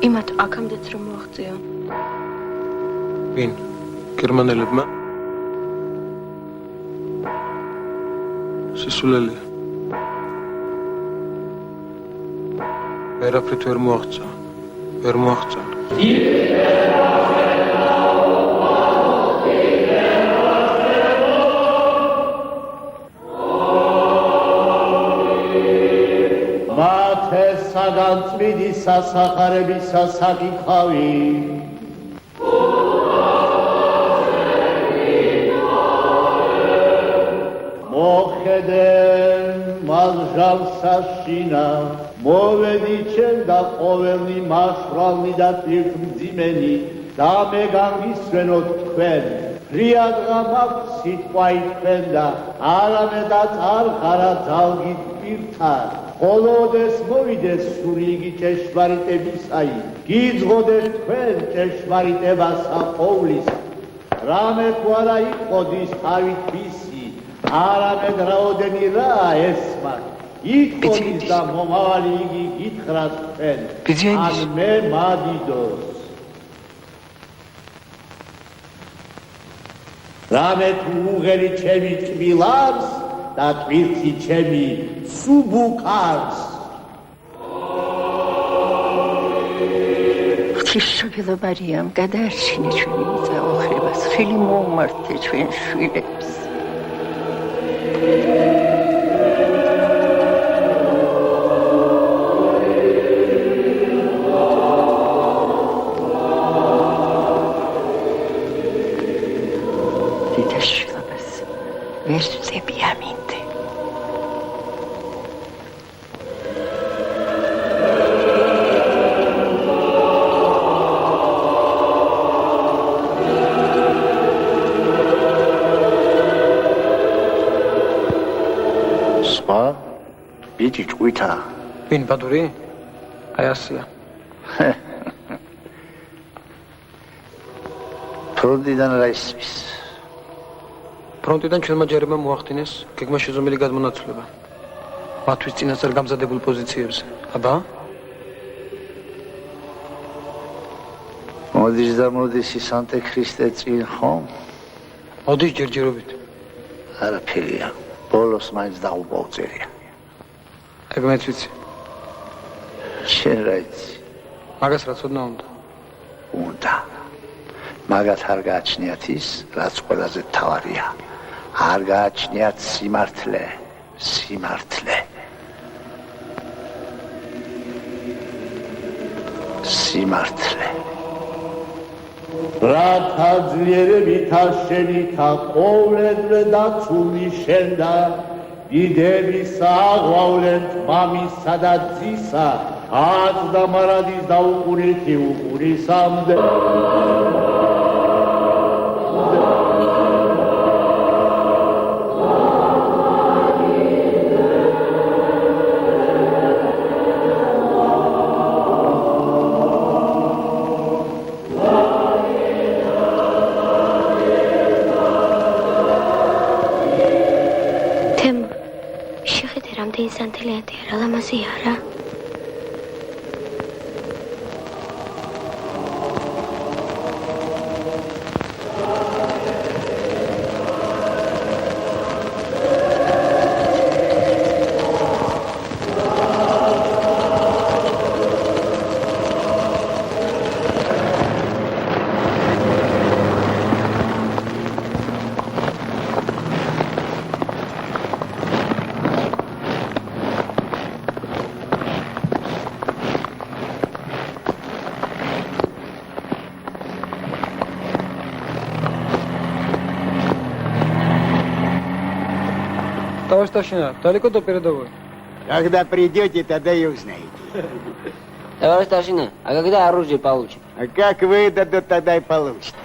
იმათ აქამდეც რომ მოაღწიონ. ვინ? გერმანელებმა? სისულელია. ვერაფრით ვერ მოაღწია. ვერ მოაღწია. საგანწმიდი სასახარებისა საკითხავი მოხედენ მალჟავსა შინა მოვედი ჩემ და ყოველნი მაშრალნი და ტირთმძიმენი და მე გამისვენოთ თქვენ რიადღა მაქვს სიტყვაი თქვენ და არამედაც არ ხარა ძალგით პირთან ხოლოდეს მოვიდეს სურიგი ჭეშმარიტებისაი, გიძღოდეს თქვენ ჭეშმარიტებასა ყოვლის. რამე თუ არა იყოდის თავით ვისი, არამედ რაოდენი რაა ესმათ. იყოდის და მომავალი იგი გითხრას თქვენ, ან მე მადიდოს. რამე თუ უღელი ჩემი ჭვილავს და ტვირთი ჩემი სუბუკარს. ღვთისმშობელობარიამ გადაარჩინე ჩვენი მიწაოხრებას, ხელი მოუმართე ჩვენ შვილებს. დიდაშვილობას ვერ ვწები ამინდე. ბიჭი ჭკვითა. ვინ ბადური? აი ასია. ფრონტიდან რა ისმის? ფრონტიდან ჩვენმა ჯარებმა მოახდინეს გეგმაშეზომილი გადმონაცვლება. მათთვის წინასწარ გამზადებულ პოზიციებზე. აბა? მოდის და მოდის ის ანტიქრისტე წინ ხომ? მოდის ჯერჯერობით. არაფერია. ბოლოს მაინც დაუბავწერია. ეგ მეც ვიცი. შენ რა იცი? მაგას რაც ოდნა უნდა. უნდა. მაგათ არ გააჩნიათ ის, რაც ყველაზე მთავარია. არ გააჩნიათ სიმართლე. სიმართლე. სიმართლე. რათა ძლიერებით შენითა ყოველდღე დაცული შენდა დიდების აღვავლენ მამისა და ძისა ათ და მარადის დაუყურითი უყურისამდე სანთლიანთი არა ლამაზი არა Товарищ старшина, далеко до передовой? Когда придете, тогда и узнаете. Товарищ старшина, а когда оружие получим? А как выдадут, тогда и получите.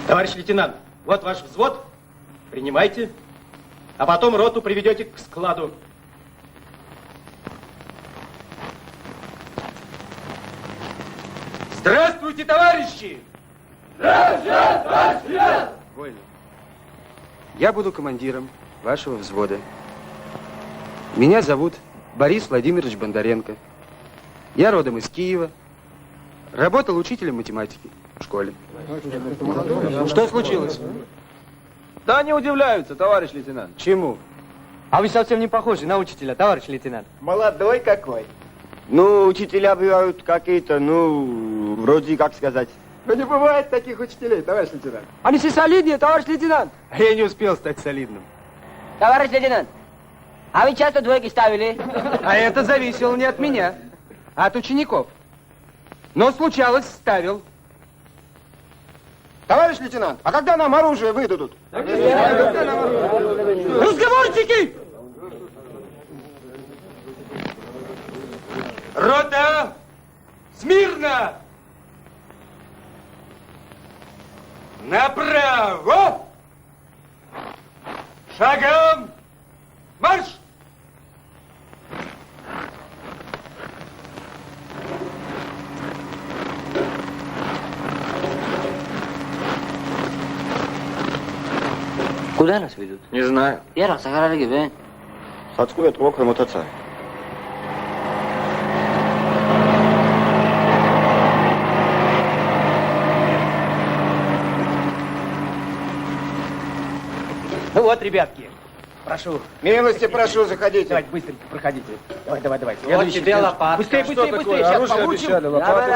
Товарищ лейтенант, вот ваш взвод. Принимайте. А потом роту приведете к складу. Здравствуйте, товарищи! Здравствуйте, товарищи! Вольно. Я буду командиром вашего взвода. Меня зовут Борис Владимирович Бондаренко. Я родом из Киева. Работал учителем математики в школе. Что случилось? Да они удивляются, товарищ лейтенант. Чему? А вы совсем не похожи на учителя, товарищ лейтенант. Молодой какой. Ну, учителя бывают какие-то, ну, вроде, как сказать. Но не бывает таких учителей, товарищ лейтенант. Они все солиднее, товарищ лейтенант. Я не успел стать солидным. Товарищ лейтенант, а вы часто двойки ставили? А это зависело не от меня, а от учеников. Но случалось, ставил. Товарищ лейтенант, а когда нам оружие выдадут? Разговорчики! Рота! Смирно! Направо! Шагом! Марш! Куда нас ведут? Не знаю. Я раз загорали гибе. Сацкует окна мотоцикл. Ну вот, ребятки, прошу. Милости прошу, заходите. Давайте, быстренько, проходите. Давай. Вот тебе лопатка. Быстрее, Что такое? сейчас Оружие получим. обещали, лопатку.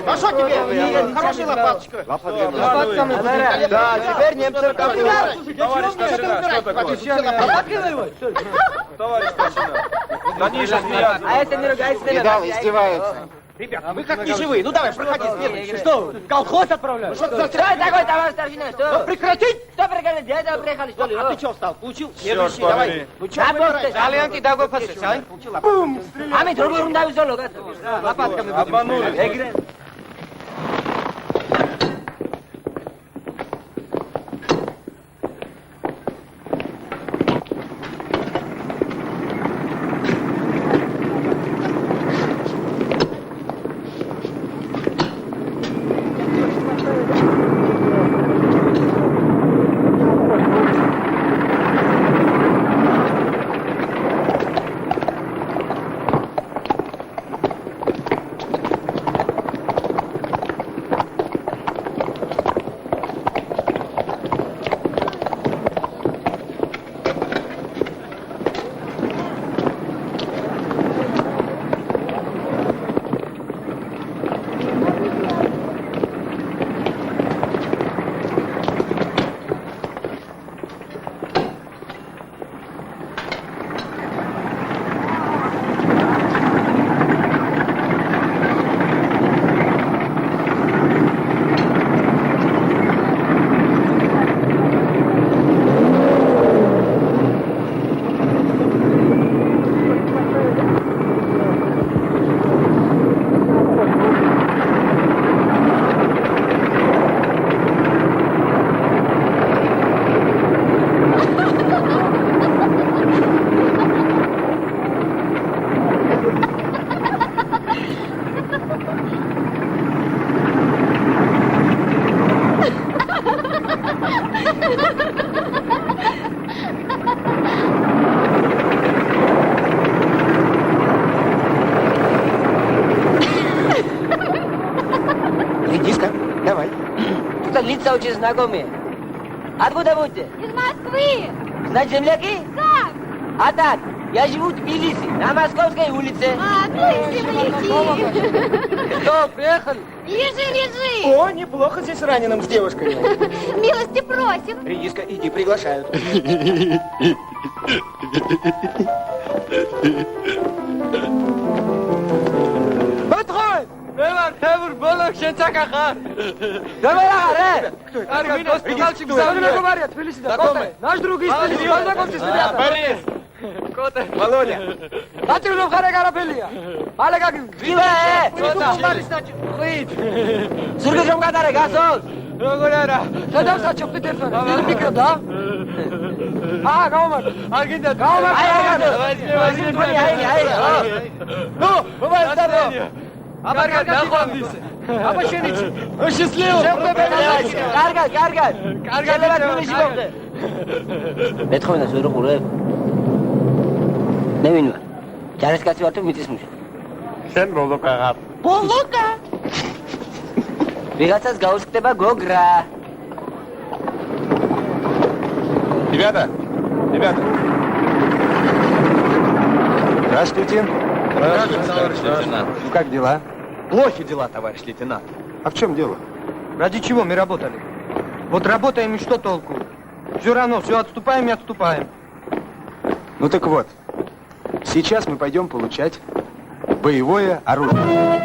А что тебе? Хорошая лопаточка. Лопатка. Да, теперь немцы рукавицы. Товарищ старшина, что такое? Товарищ старшина. Они же смеются. А это не ругайся, Видал, издеваются. Ребята, вы как не живые. Ну давай, проходи, следующий. Что? Колхоз отправляют? Что такое, товарищ старшина? Что? Прекратить! Что прекратить? Дядя приехали, что ли? А ты что встал? Получил? Всё, Следующий, давай. шпагали. Ну что выбираешь? Алианки, дагой пасешь, а? Бум! А мы трубу рундаем золо, Лопатками будем. Обманули. Редиска, давай. Что лица очень знакомые. Откуда будете? Из Москвы. Значит, земляки? Как? А так, я живу в Тбилиси, на Московской улице. А, ну и земляки. Что, приехали? Лежи. О, неплохо здесь раненым с девушкой. Милости просим. Редиска, иди, приглашают. Подходь! Тевр, болок, шенцака хар. Давай, ага, Армин, мальчик, заводной говорят, Тбилиси, наш друг из Тбилиси, познакомьтесь, ребята. Борис! Кота. Володя. Патрулов харакарапелия. Алега, Гила, Хуит. Сургажом гадаре, газол. Рогорера. Шадам сачо птетефон. Нели микро, да? А, гомар. Аргинда, гомар. Ай. Ну, бывает здорово. Каргат, нахуй висе. Аба шеничи. Счастливо. Каргат. Каргат виси богде. Бетховна ზურო ყურე. მე ვინ ვარ? ჯარისკაცი ვარ თუ მიწის მუშა? შენ ბოლოკა ხარ. ბოლოკა? ვიღაცას გაუსკდება გოგრა. Ребята! Здравствуйте. Здравствуйте, товарищ лейтенант. Ну как дела? Плохи дела, товарищ лейтенант. А в чем дело? Ради чего мы работали? Вот работаем и что толку? Все равно, все отступаем и отступаем. Ну так вот, сейчас мы пойдем получать боевое оружие.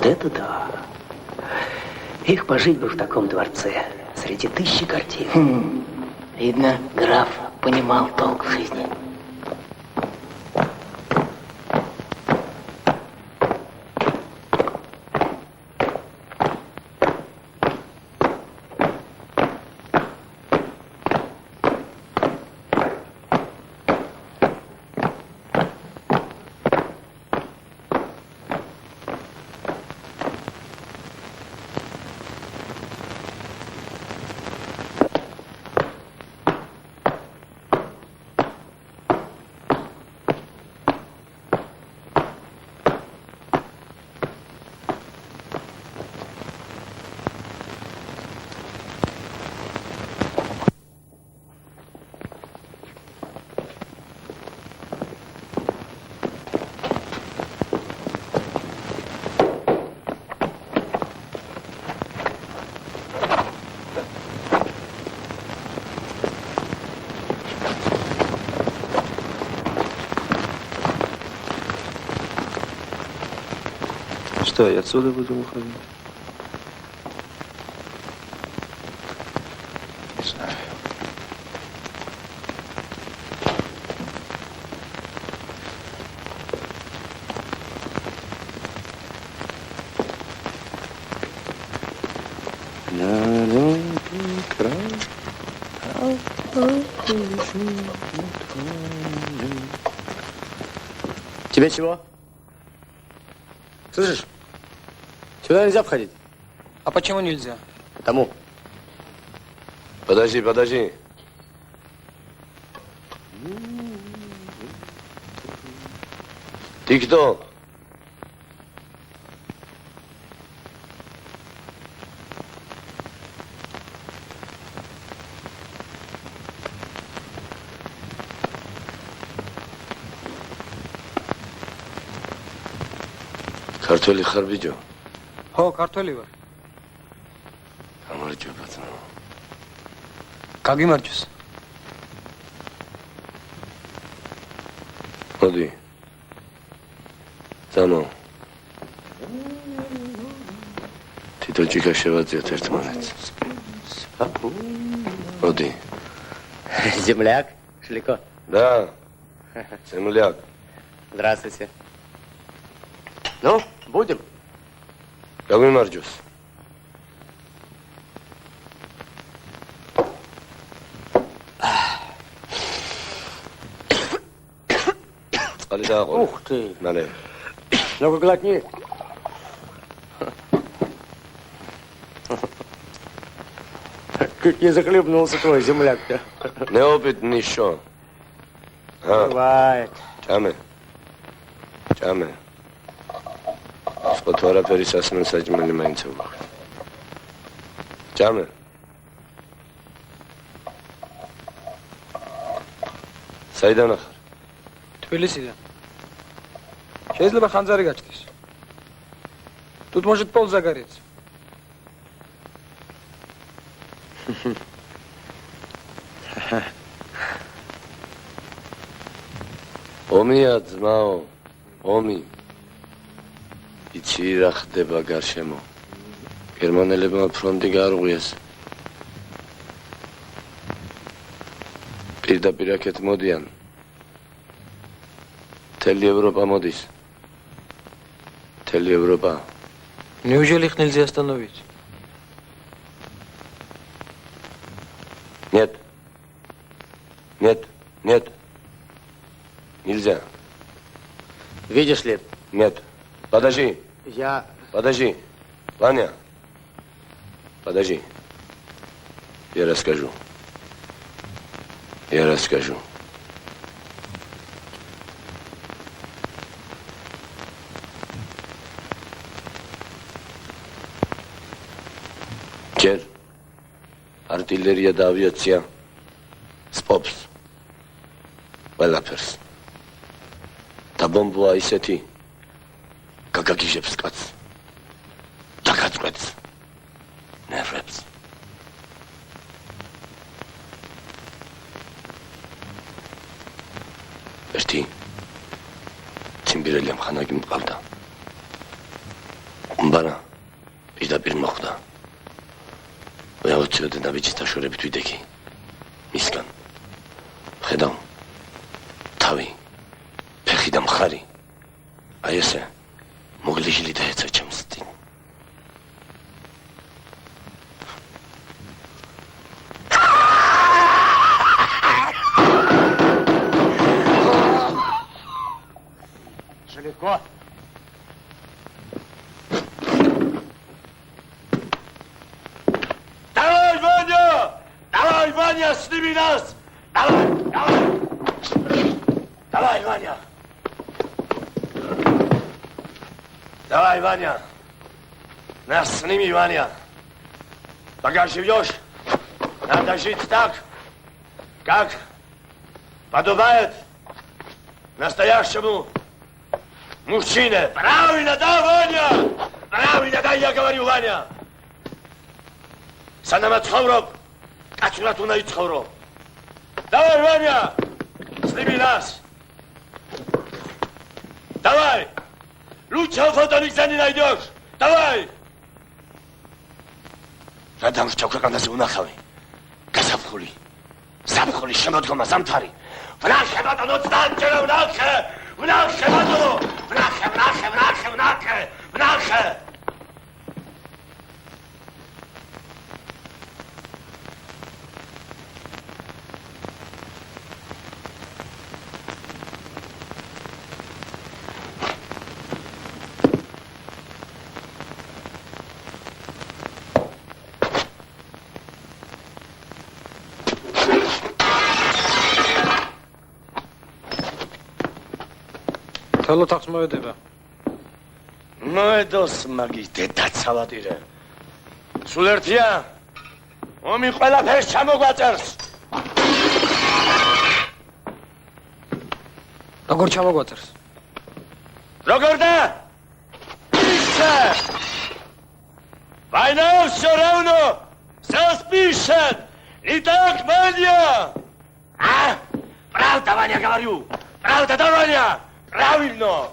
это да. Эх, пожить бы в таком дворце, среди тысячи картин. Видно, граф понимал толк в жизни. Что, я отсюда буду уходить? Не знаю. Тебе чего? Слышишь? Сюда нельзя входить. А почему нельзя? Тому. Подожди, подожди. Ты кто? ქართველი ხარ ბიჭო? ხო, ქართველი ვარ. გამარჯობა ბატონო. გაგიმარჯოს. მოდი. ძამო. თითო ჭიქა შევაძიოთ ერთმანეთს. მოდი. Земляк, Шлико. Да. Земляк. Здравствуйте. Ну, будем? Гагимарჯოს. წყალი დააყოლე. Ух ты. მალე. Ну-ка, глотни. Как не захлебнулся твой земляк-то. Неопытный шо. Бывает. Чаме. Чаме. Скот არაფერი სასმელ საჭმელი მაინც ვუხდი. Ჭამე. საიდან ახარ? თბილისიდან. შეიძლება ხანძარი გაჩნდეს. Тут может пол загореться. ომია ძმაო, ომი. იცი რა ხდება გარშემო. გერმანელებმა ფრონტი გაარღვიეს. პირდაპირ აქეთ მოდიან. მთელი ევროპა მოდის. მთელი ევროპა. Неужели их нельзя остановить? Нет. Нет. Нет. Нельзя. Видишь ли? Нет. Подожди. Я... Подожди. Ваня. Подожди. Я расскажу. Я расскажу. Ჯერ артиллерия და ავიაცია სპობს ყველაფერს და ბომბა ისეთი გაგაგიჟებს კაცს დაგაწყვეტს ნერვებს ერთი ციმბირელი ამხანაგი მყავდა ხმბარა პირდაპირ მოხვდა. ვეაუციოდე და ბიჭის დაშორებით ვიდექი. მისგან. ხედავ. თავი. ფეხი და მხარი. აი ესე. მოგლიშილი დაეცა ჩემს წინ. Легко. Давай, Ваня! Давай, Ваня, сними нас! Давай, давай! Давай, Ваня! Давай, Ваня! Нас сними, Ваня! Пока живешь, надо жить так, как подобает настоящему мужчине. Правильно, да, Ваня? Правильно, да, я говорю, Ваня. Санама цхавроб, качурат уна и цхавроб. Давай, Ваня, сними нас. Давай. Лучшего фото нигде не найдешь. Давай. Радам что ქვეყანაზე უნახავი. გასაფხული. საფხული შემოდგომა ზამთარი. ვნახე ბატონო 20 ჯერ ვნახე. ვნახე ბატონო. ვნახე. თელო თავს მოედება. მოედოს მაგის დედაცავატირე. სულ ერთია. ომი ყველაფერს ჩამოგვაწერს. როგორ ჩამოგვაწერს? როგორ და? ისე. Война все равно. Все спишет. И так, Ваня. А? Правда, Ваня, говорю. Правда, да, Ваня? Правильно!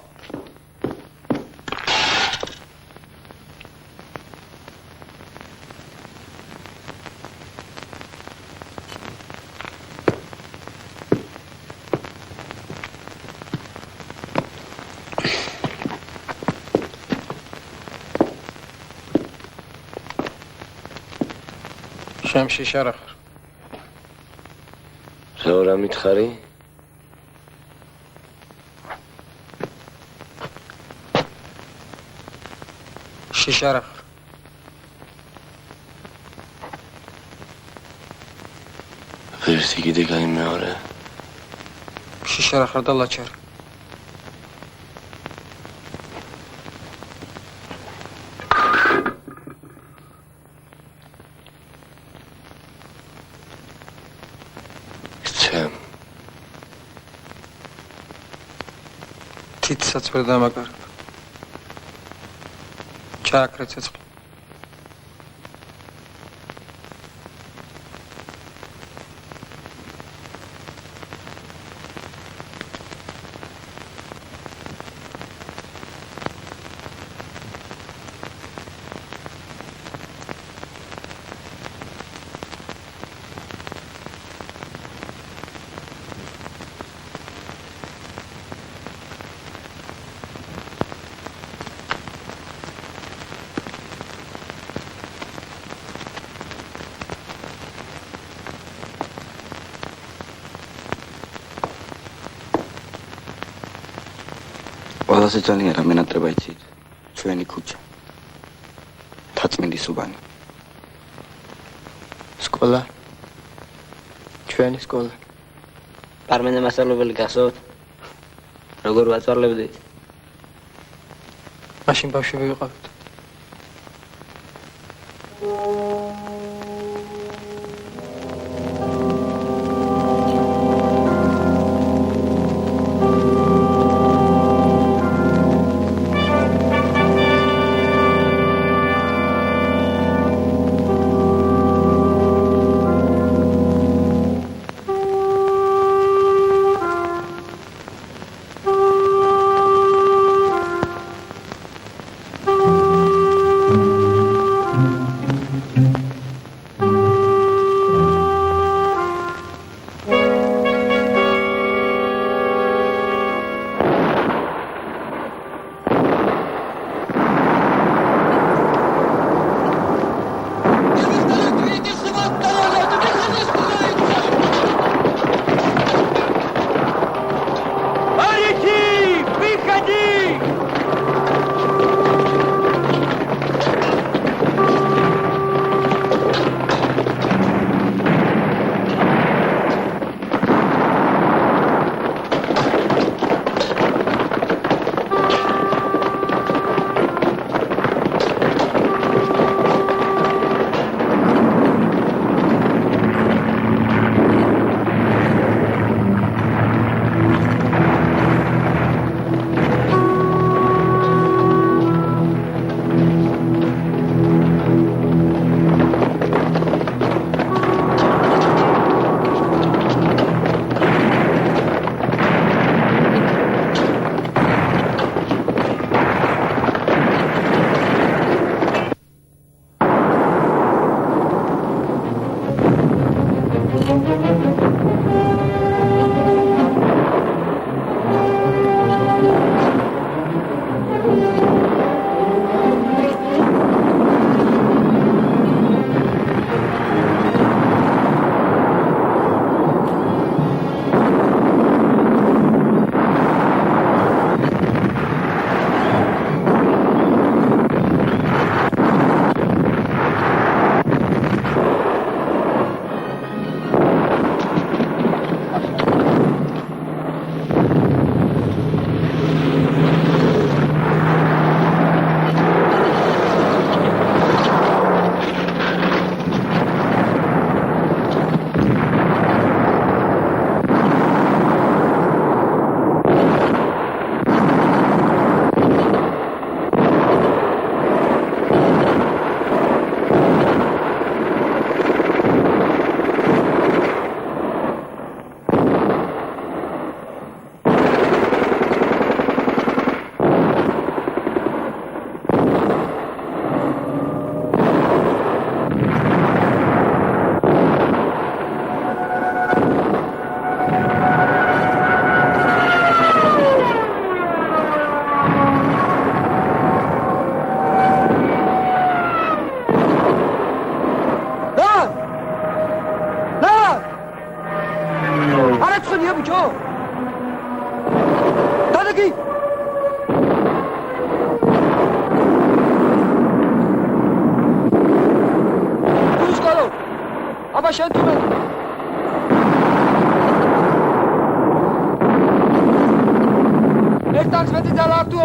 Шамши шарахар. რა მითხარი? შიშარახ. ვერსი კიდე გაიმეორე. შიშარახარ და ლაჩარ. თითსაც ვერ დამაკარებ. ჩააქრე ცეცხლი. ყველაზე ძალიან რა მენატრება იცით? ჩვენი ქუჩა. თაწმინდის უბანი. სკოლა. ჩვენი სკოლა. პარმენე მასწავლებელი გახსოვთ? როგორ ვაწვალებდით? მაშინ ბავშვები ვიყავით.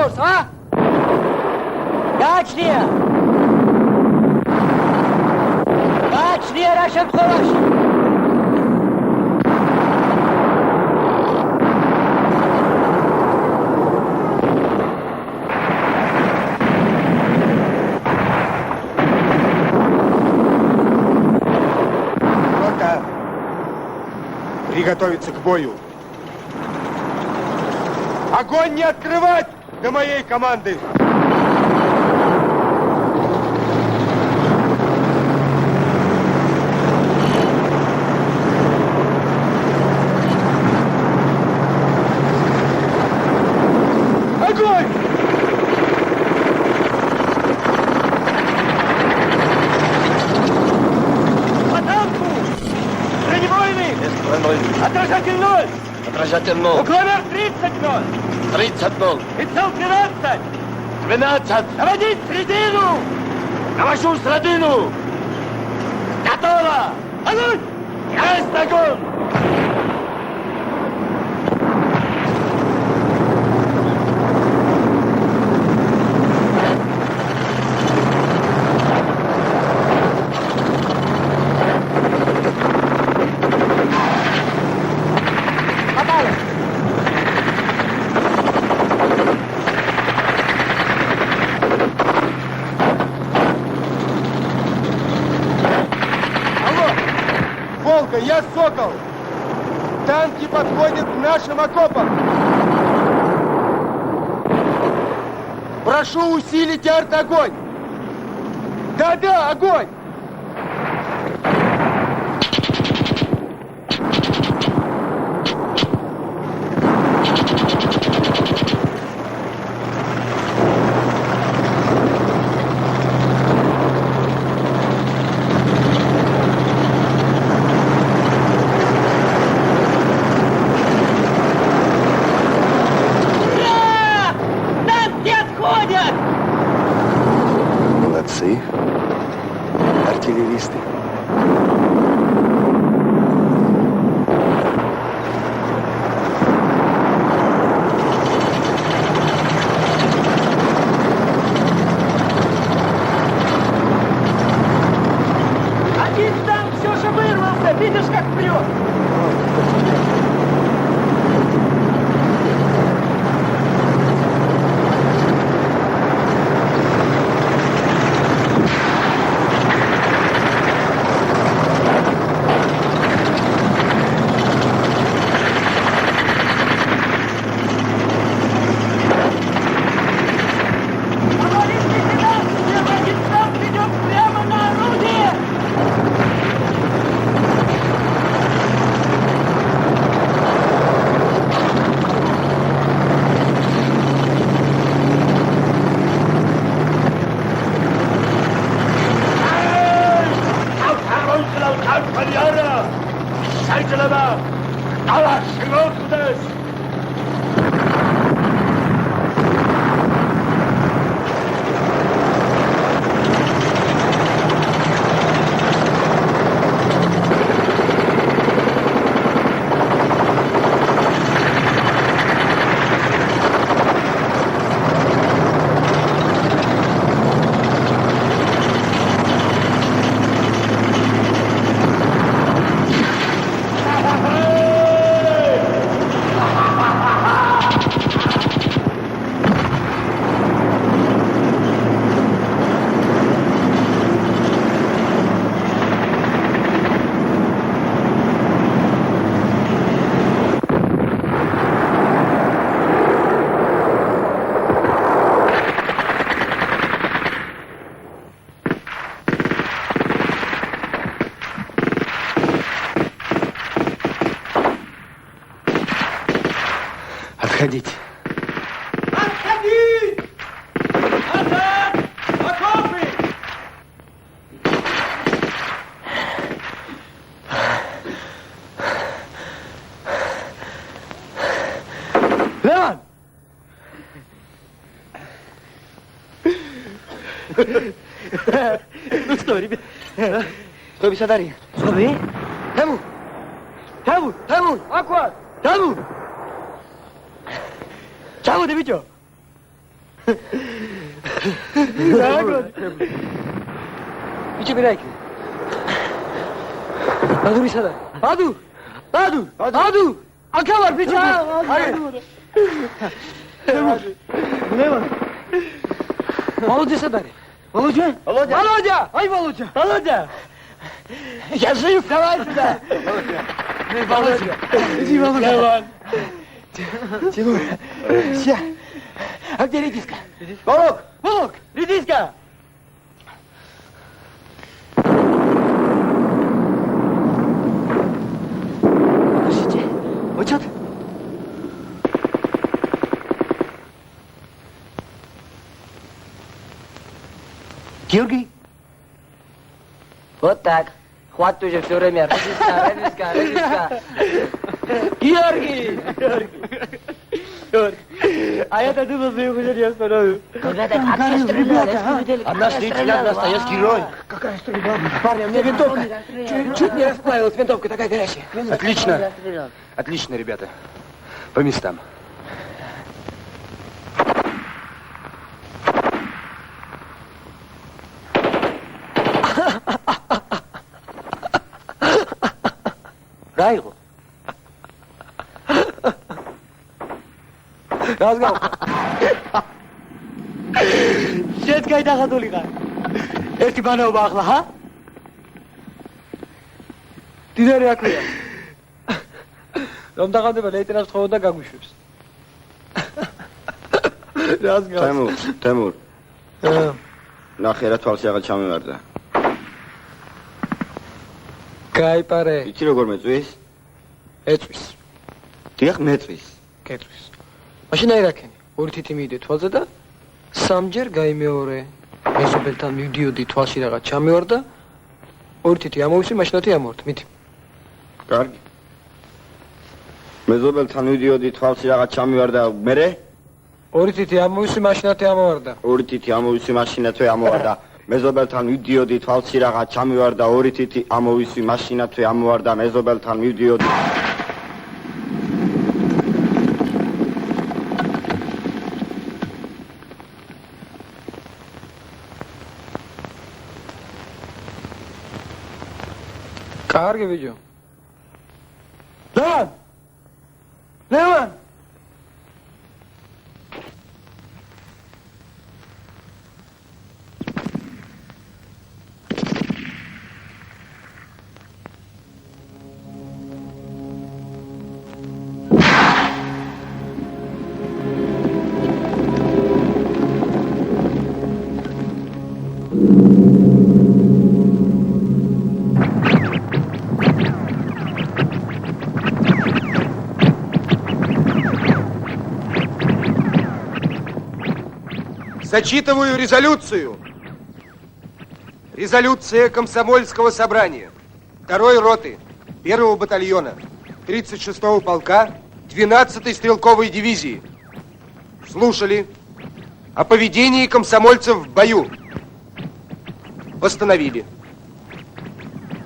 გულწრფელს, ა? გააჩნია. გააჩნია რა შემთხვევაში? Приготовиться к бою. Огонь не открывать до моей команды. Огонь! Атаку! Бронебойный! Отражатель 0! Отражатель 0. Уклонер 30-0! 30-0. Прицел 12! 12. Наводить средину! Навожу средину. Готово! Огонь! Есть огонь! Я Сокол! Танки подходят к нашим окопам! Прошу усилить арт-огонь! Да-да, огонь! Молодцы, артиллеристы. Один танк все же вырвался! Видишь, как прет! Отходите. Отходить! Назад! Окопы! Леван! Ну что, ребят? Что без одари? Что вы? Таму! Таму! Таму! Аква! Таму! Чего ты видел? Biçi bir ayki. Adu bir sada. Adu. Aka var biçi. Hayır. Ne var? Володя Садари. Володя. Ай, Володя. Я жив, давай сюда. Володя. Иди, Володя. Давай. Тимур. Сейчас. А где редиска? Волок, редиска. Подождите. Вот что ты? Георгий? Вот так. Хватит уже все время. Редиска. Георгий! А я-то думал, что я уже не остановлю. Ребята, как стреляли? Одна стреляла, настоящий герой. Какая стрельба? Парни, у меня винтовка. Чуть не расплавилась винтовка, такая горячая. Отлично. Отлично, ребята. По местам. Райл. Разгал. Შენ კაი დახატული ხარ. ერთი ბანაობა ახლა, ჰა? დიდარი აქვია. რომ დაღამდება ლეიტენანტს ხოვდა და გაგვიშვებს. разгал. თემურ. ნახე რა თვალში აღარ ჩამევარდა. გაიპარე. იცი როგორ მეწვის? ეწვის. დიახ, მეწვის. კეთვის. მაშინ აი რა ქენი? ორი თითი მივიდე თვალზე და სამჯერ გაიმეორე. მეზობელთან მივდიოდი თვალში რაღაც ჩამევარდა. ორი თითი ამოვისვი, მაშინათი ამოვართ. მითი. კარგი. მეზობელთან მივდიოდი თვალში რაღაც ჩამევარდა, მერე? ორი თითი ამოვისვი, მაშინათი ამოვარდა. ორი თითი ამოვისვი, მაშინათი ამოვარდა. მეზობელთან მივდიოდი თვალში რაღაც ჩამევარდა, ორი თითი ამოვისვი, მაშინათი ამოვარდა. მეზობელთან მივდიოდი კარგი ბიჭო. ლევან. Зачитываю резолюцию. Резолюция комсомольского собрания 2-й роты 1-го батальона 36-го полка 12-й стрелковой дивизии. Слушали о поведении комсомольцев в бою. Постановили.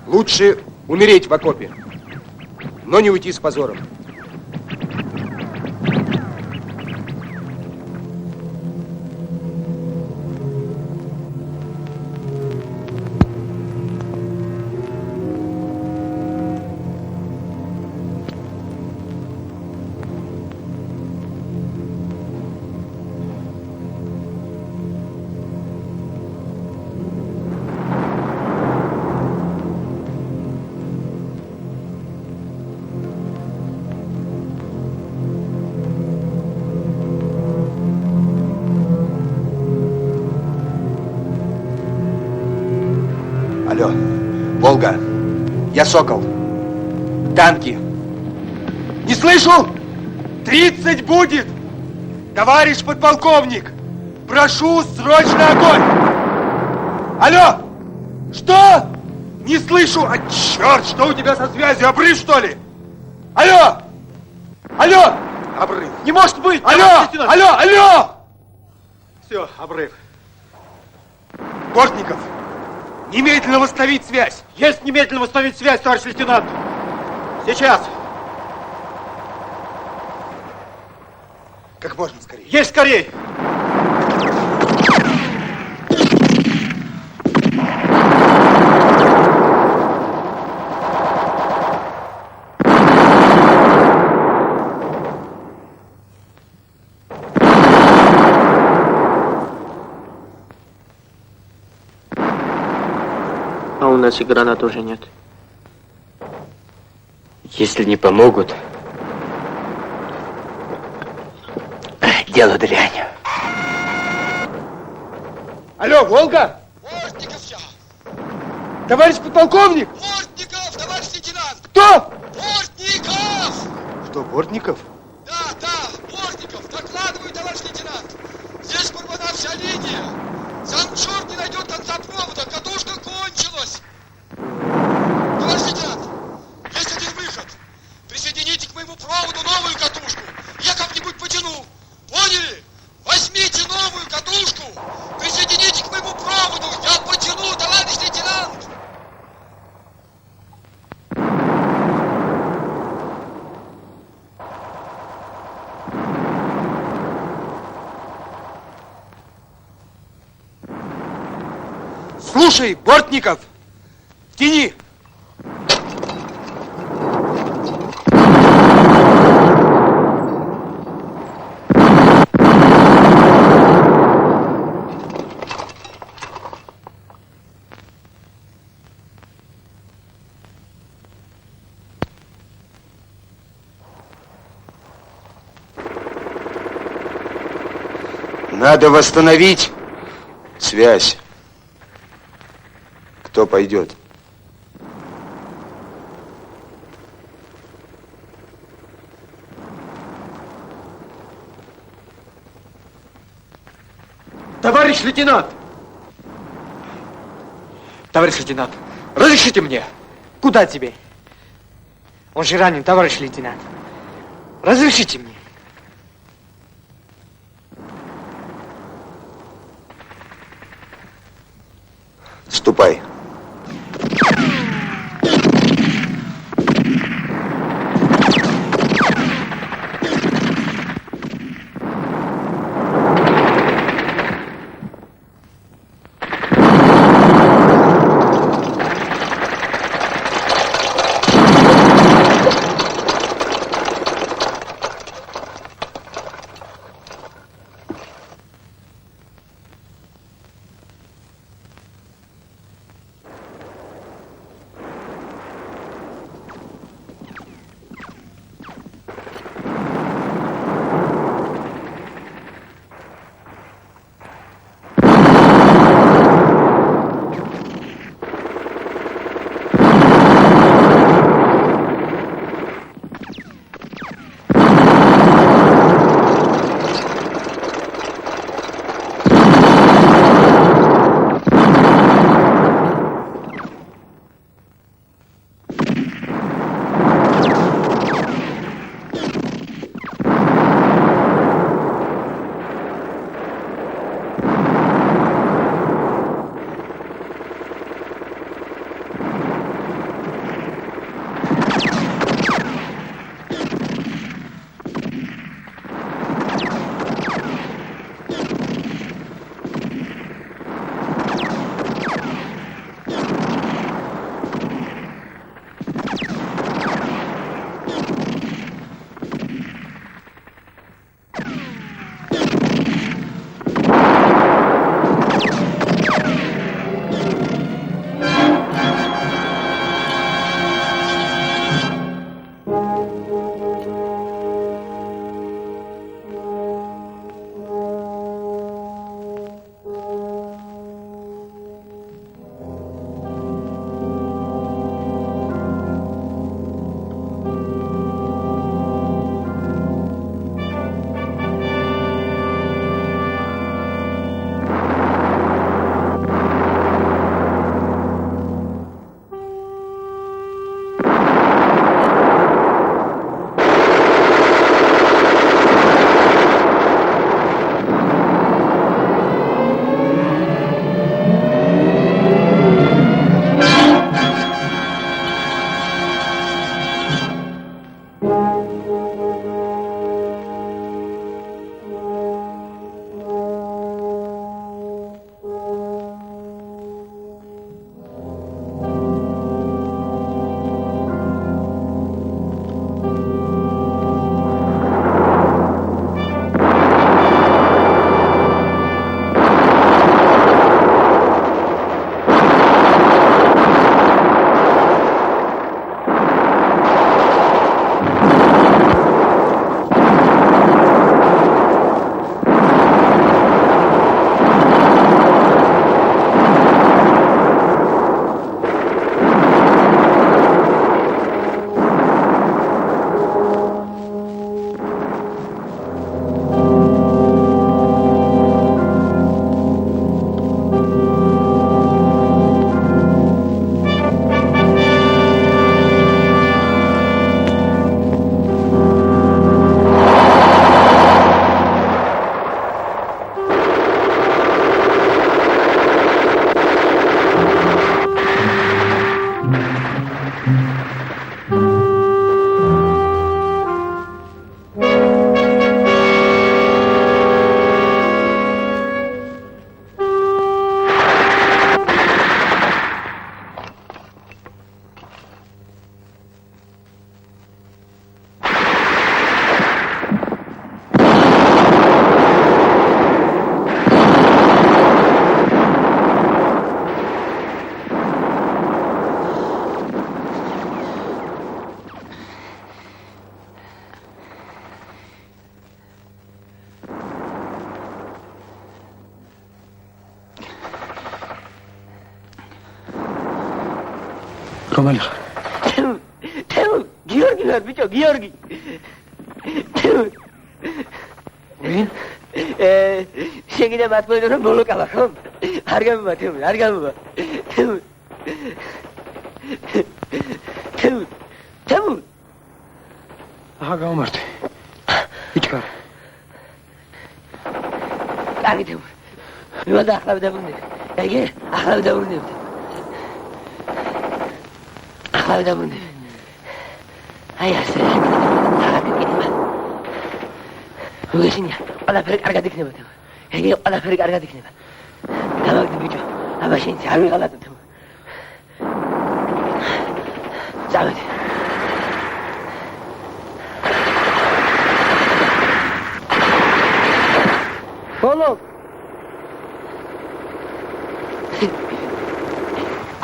Лучше умереть в окопе, но не уйти с позором. Алло, Волга, я Сокол. Танки. Не слышу? 30 будет! Товарищ подполковник, прошу срочно огонь! Алло! Что? Не слышу! А черт, что у тебя со связью? Обрыв, что ли? Алло! Алло! Обрыв. Не может быть! Алло! Все, обрыв. Бортников, немедленно восстановить связь! Есть немедленно восстановить связь, товарищ лейтенант! Сейчас! Как можно скорее! Есть скорее! А у нас и гранат уже нет. Если не помогут, дело дрянь. Алло, Волга? Товарищ подполковник! Бортников, товарищ лейтенант! Кто? Бортников! Что, Бортников? Да, Бортников, докладываю, товарищ лейтенант. Здесь порвана вся линия. Сам черт не найдет конца провода, катушка кончилась. Товарищ лейтенант, есть один выход. Присоедините к моему проводу новую катушку. Я как-нибудь потяну. Поняли? Возьмите новую катушку. Присоедините к моему проводу. Я потяну, товарищ лейтенант. Слушай, Бортников, тяни! Надо восстановить связь. Кто пойдет? Товарищ лейтенант! Товарищ лейтенант, разрешите мне? Куда тебе? Он же ранен, товарищ лейтенант. Разрешите мне? Ступай. რომელი ხარ? თემურ, გიორგი ვარ, ბიჭო, გიორგი. თემურ. ვინ? შეგიძლია მართლა რომ ბოლოკავა, ხო? არ გამომვა, თემურ, არ გამომვა. თემურ. თემურ. აჰა, გამომართე. იჩქარ. კარგი თემურ. მივიდა ახლა დავუნდები. ეგე, ახლა დავუნდები. ახლა დავუნდები. აი ასე. მოგესინია, ყველაფერი კარგად იქნება თემურ. ეგე ყველაფერი კარგად იქნება. გამაგდი ბიჭო, აბა შენ არ ვიღალატო თემურ. წავედი. ბოლო.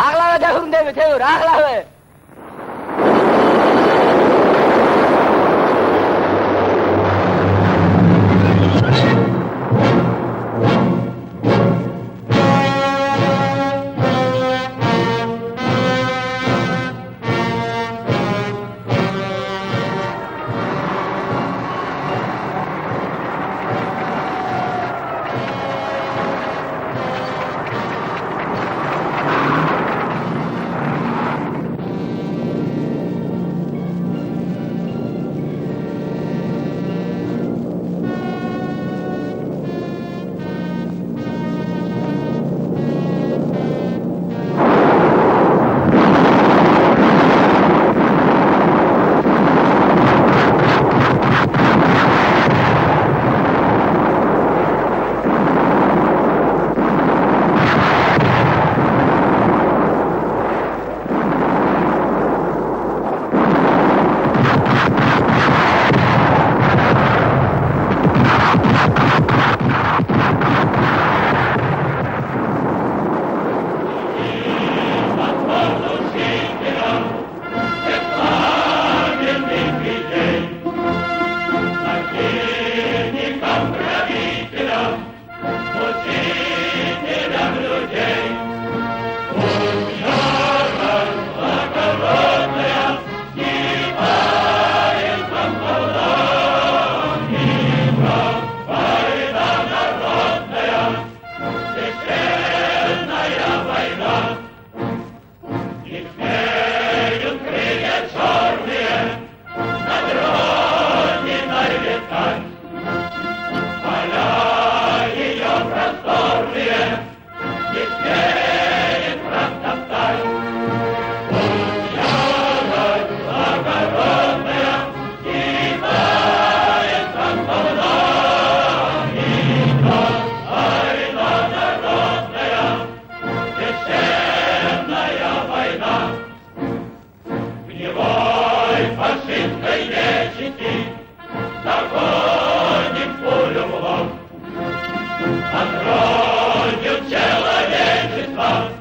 აღლავე დავრუნდები თემურ, აღლავე. От родин человечества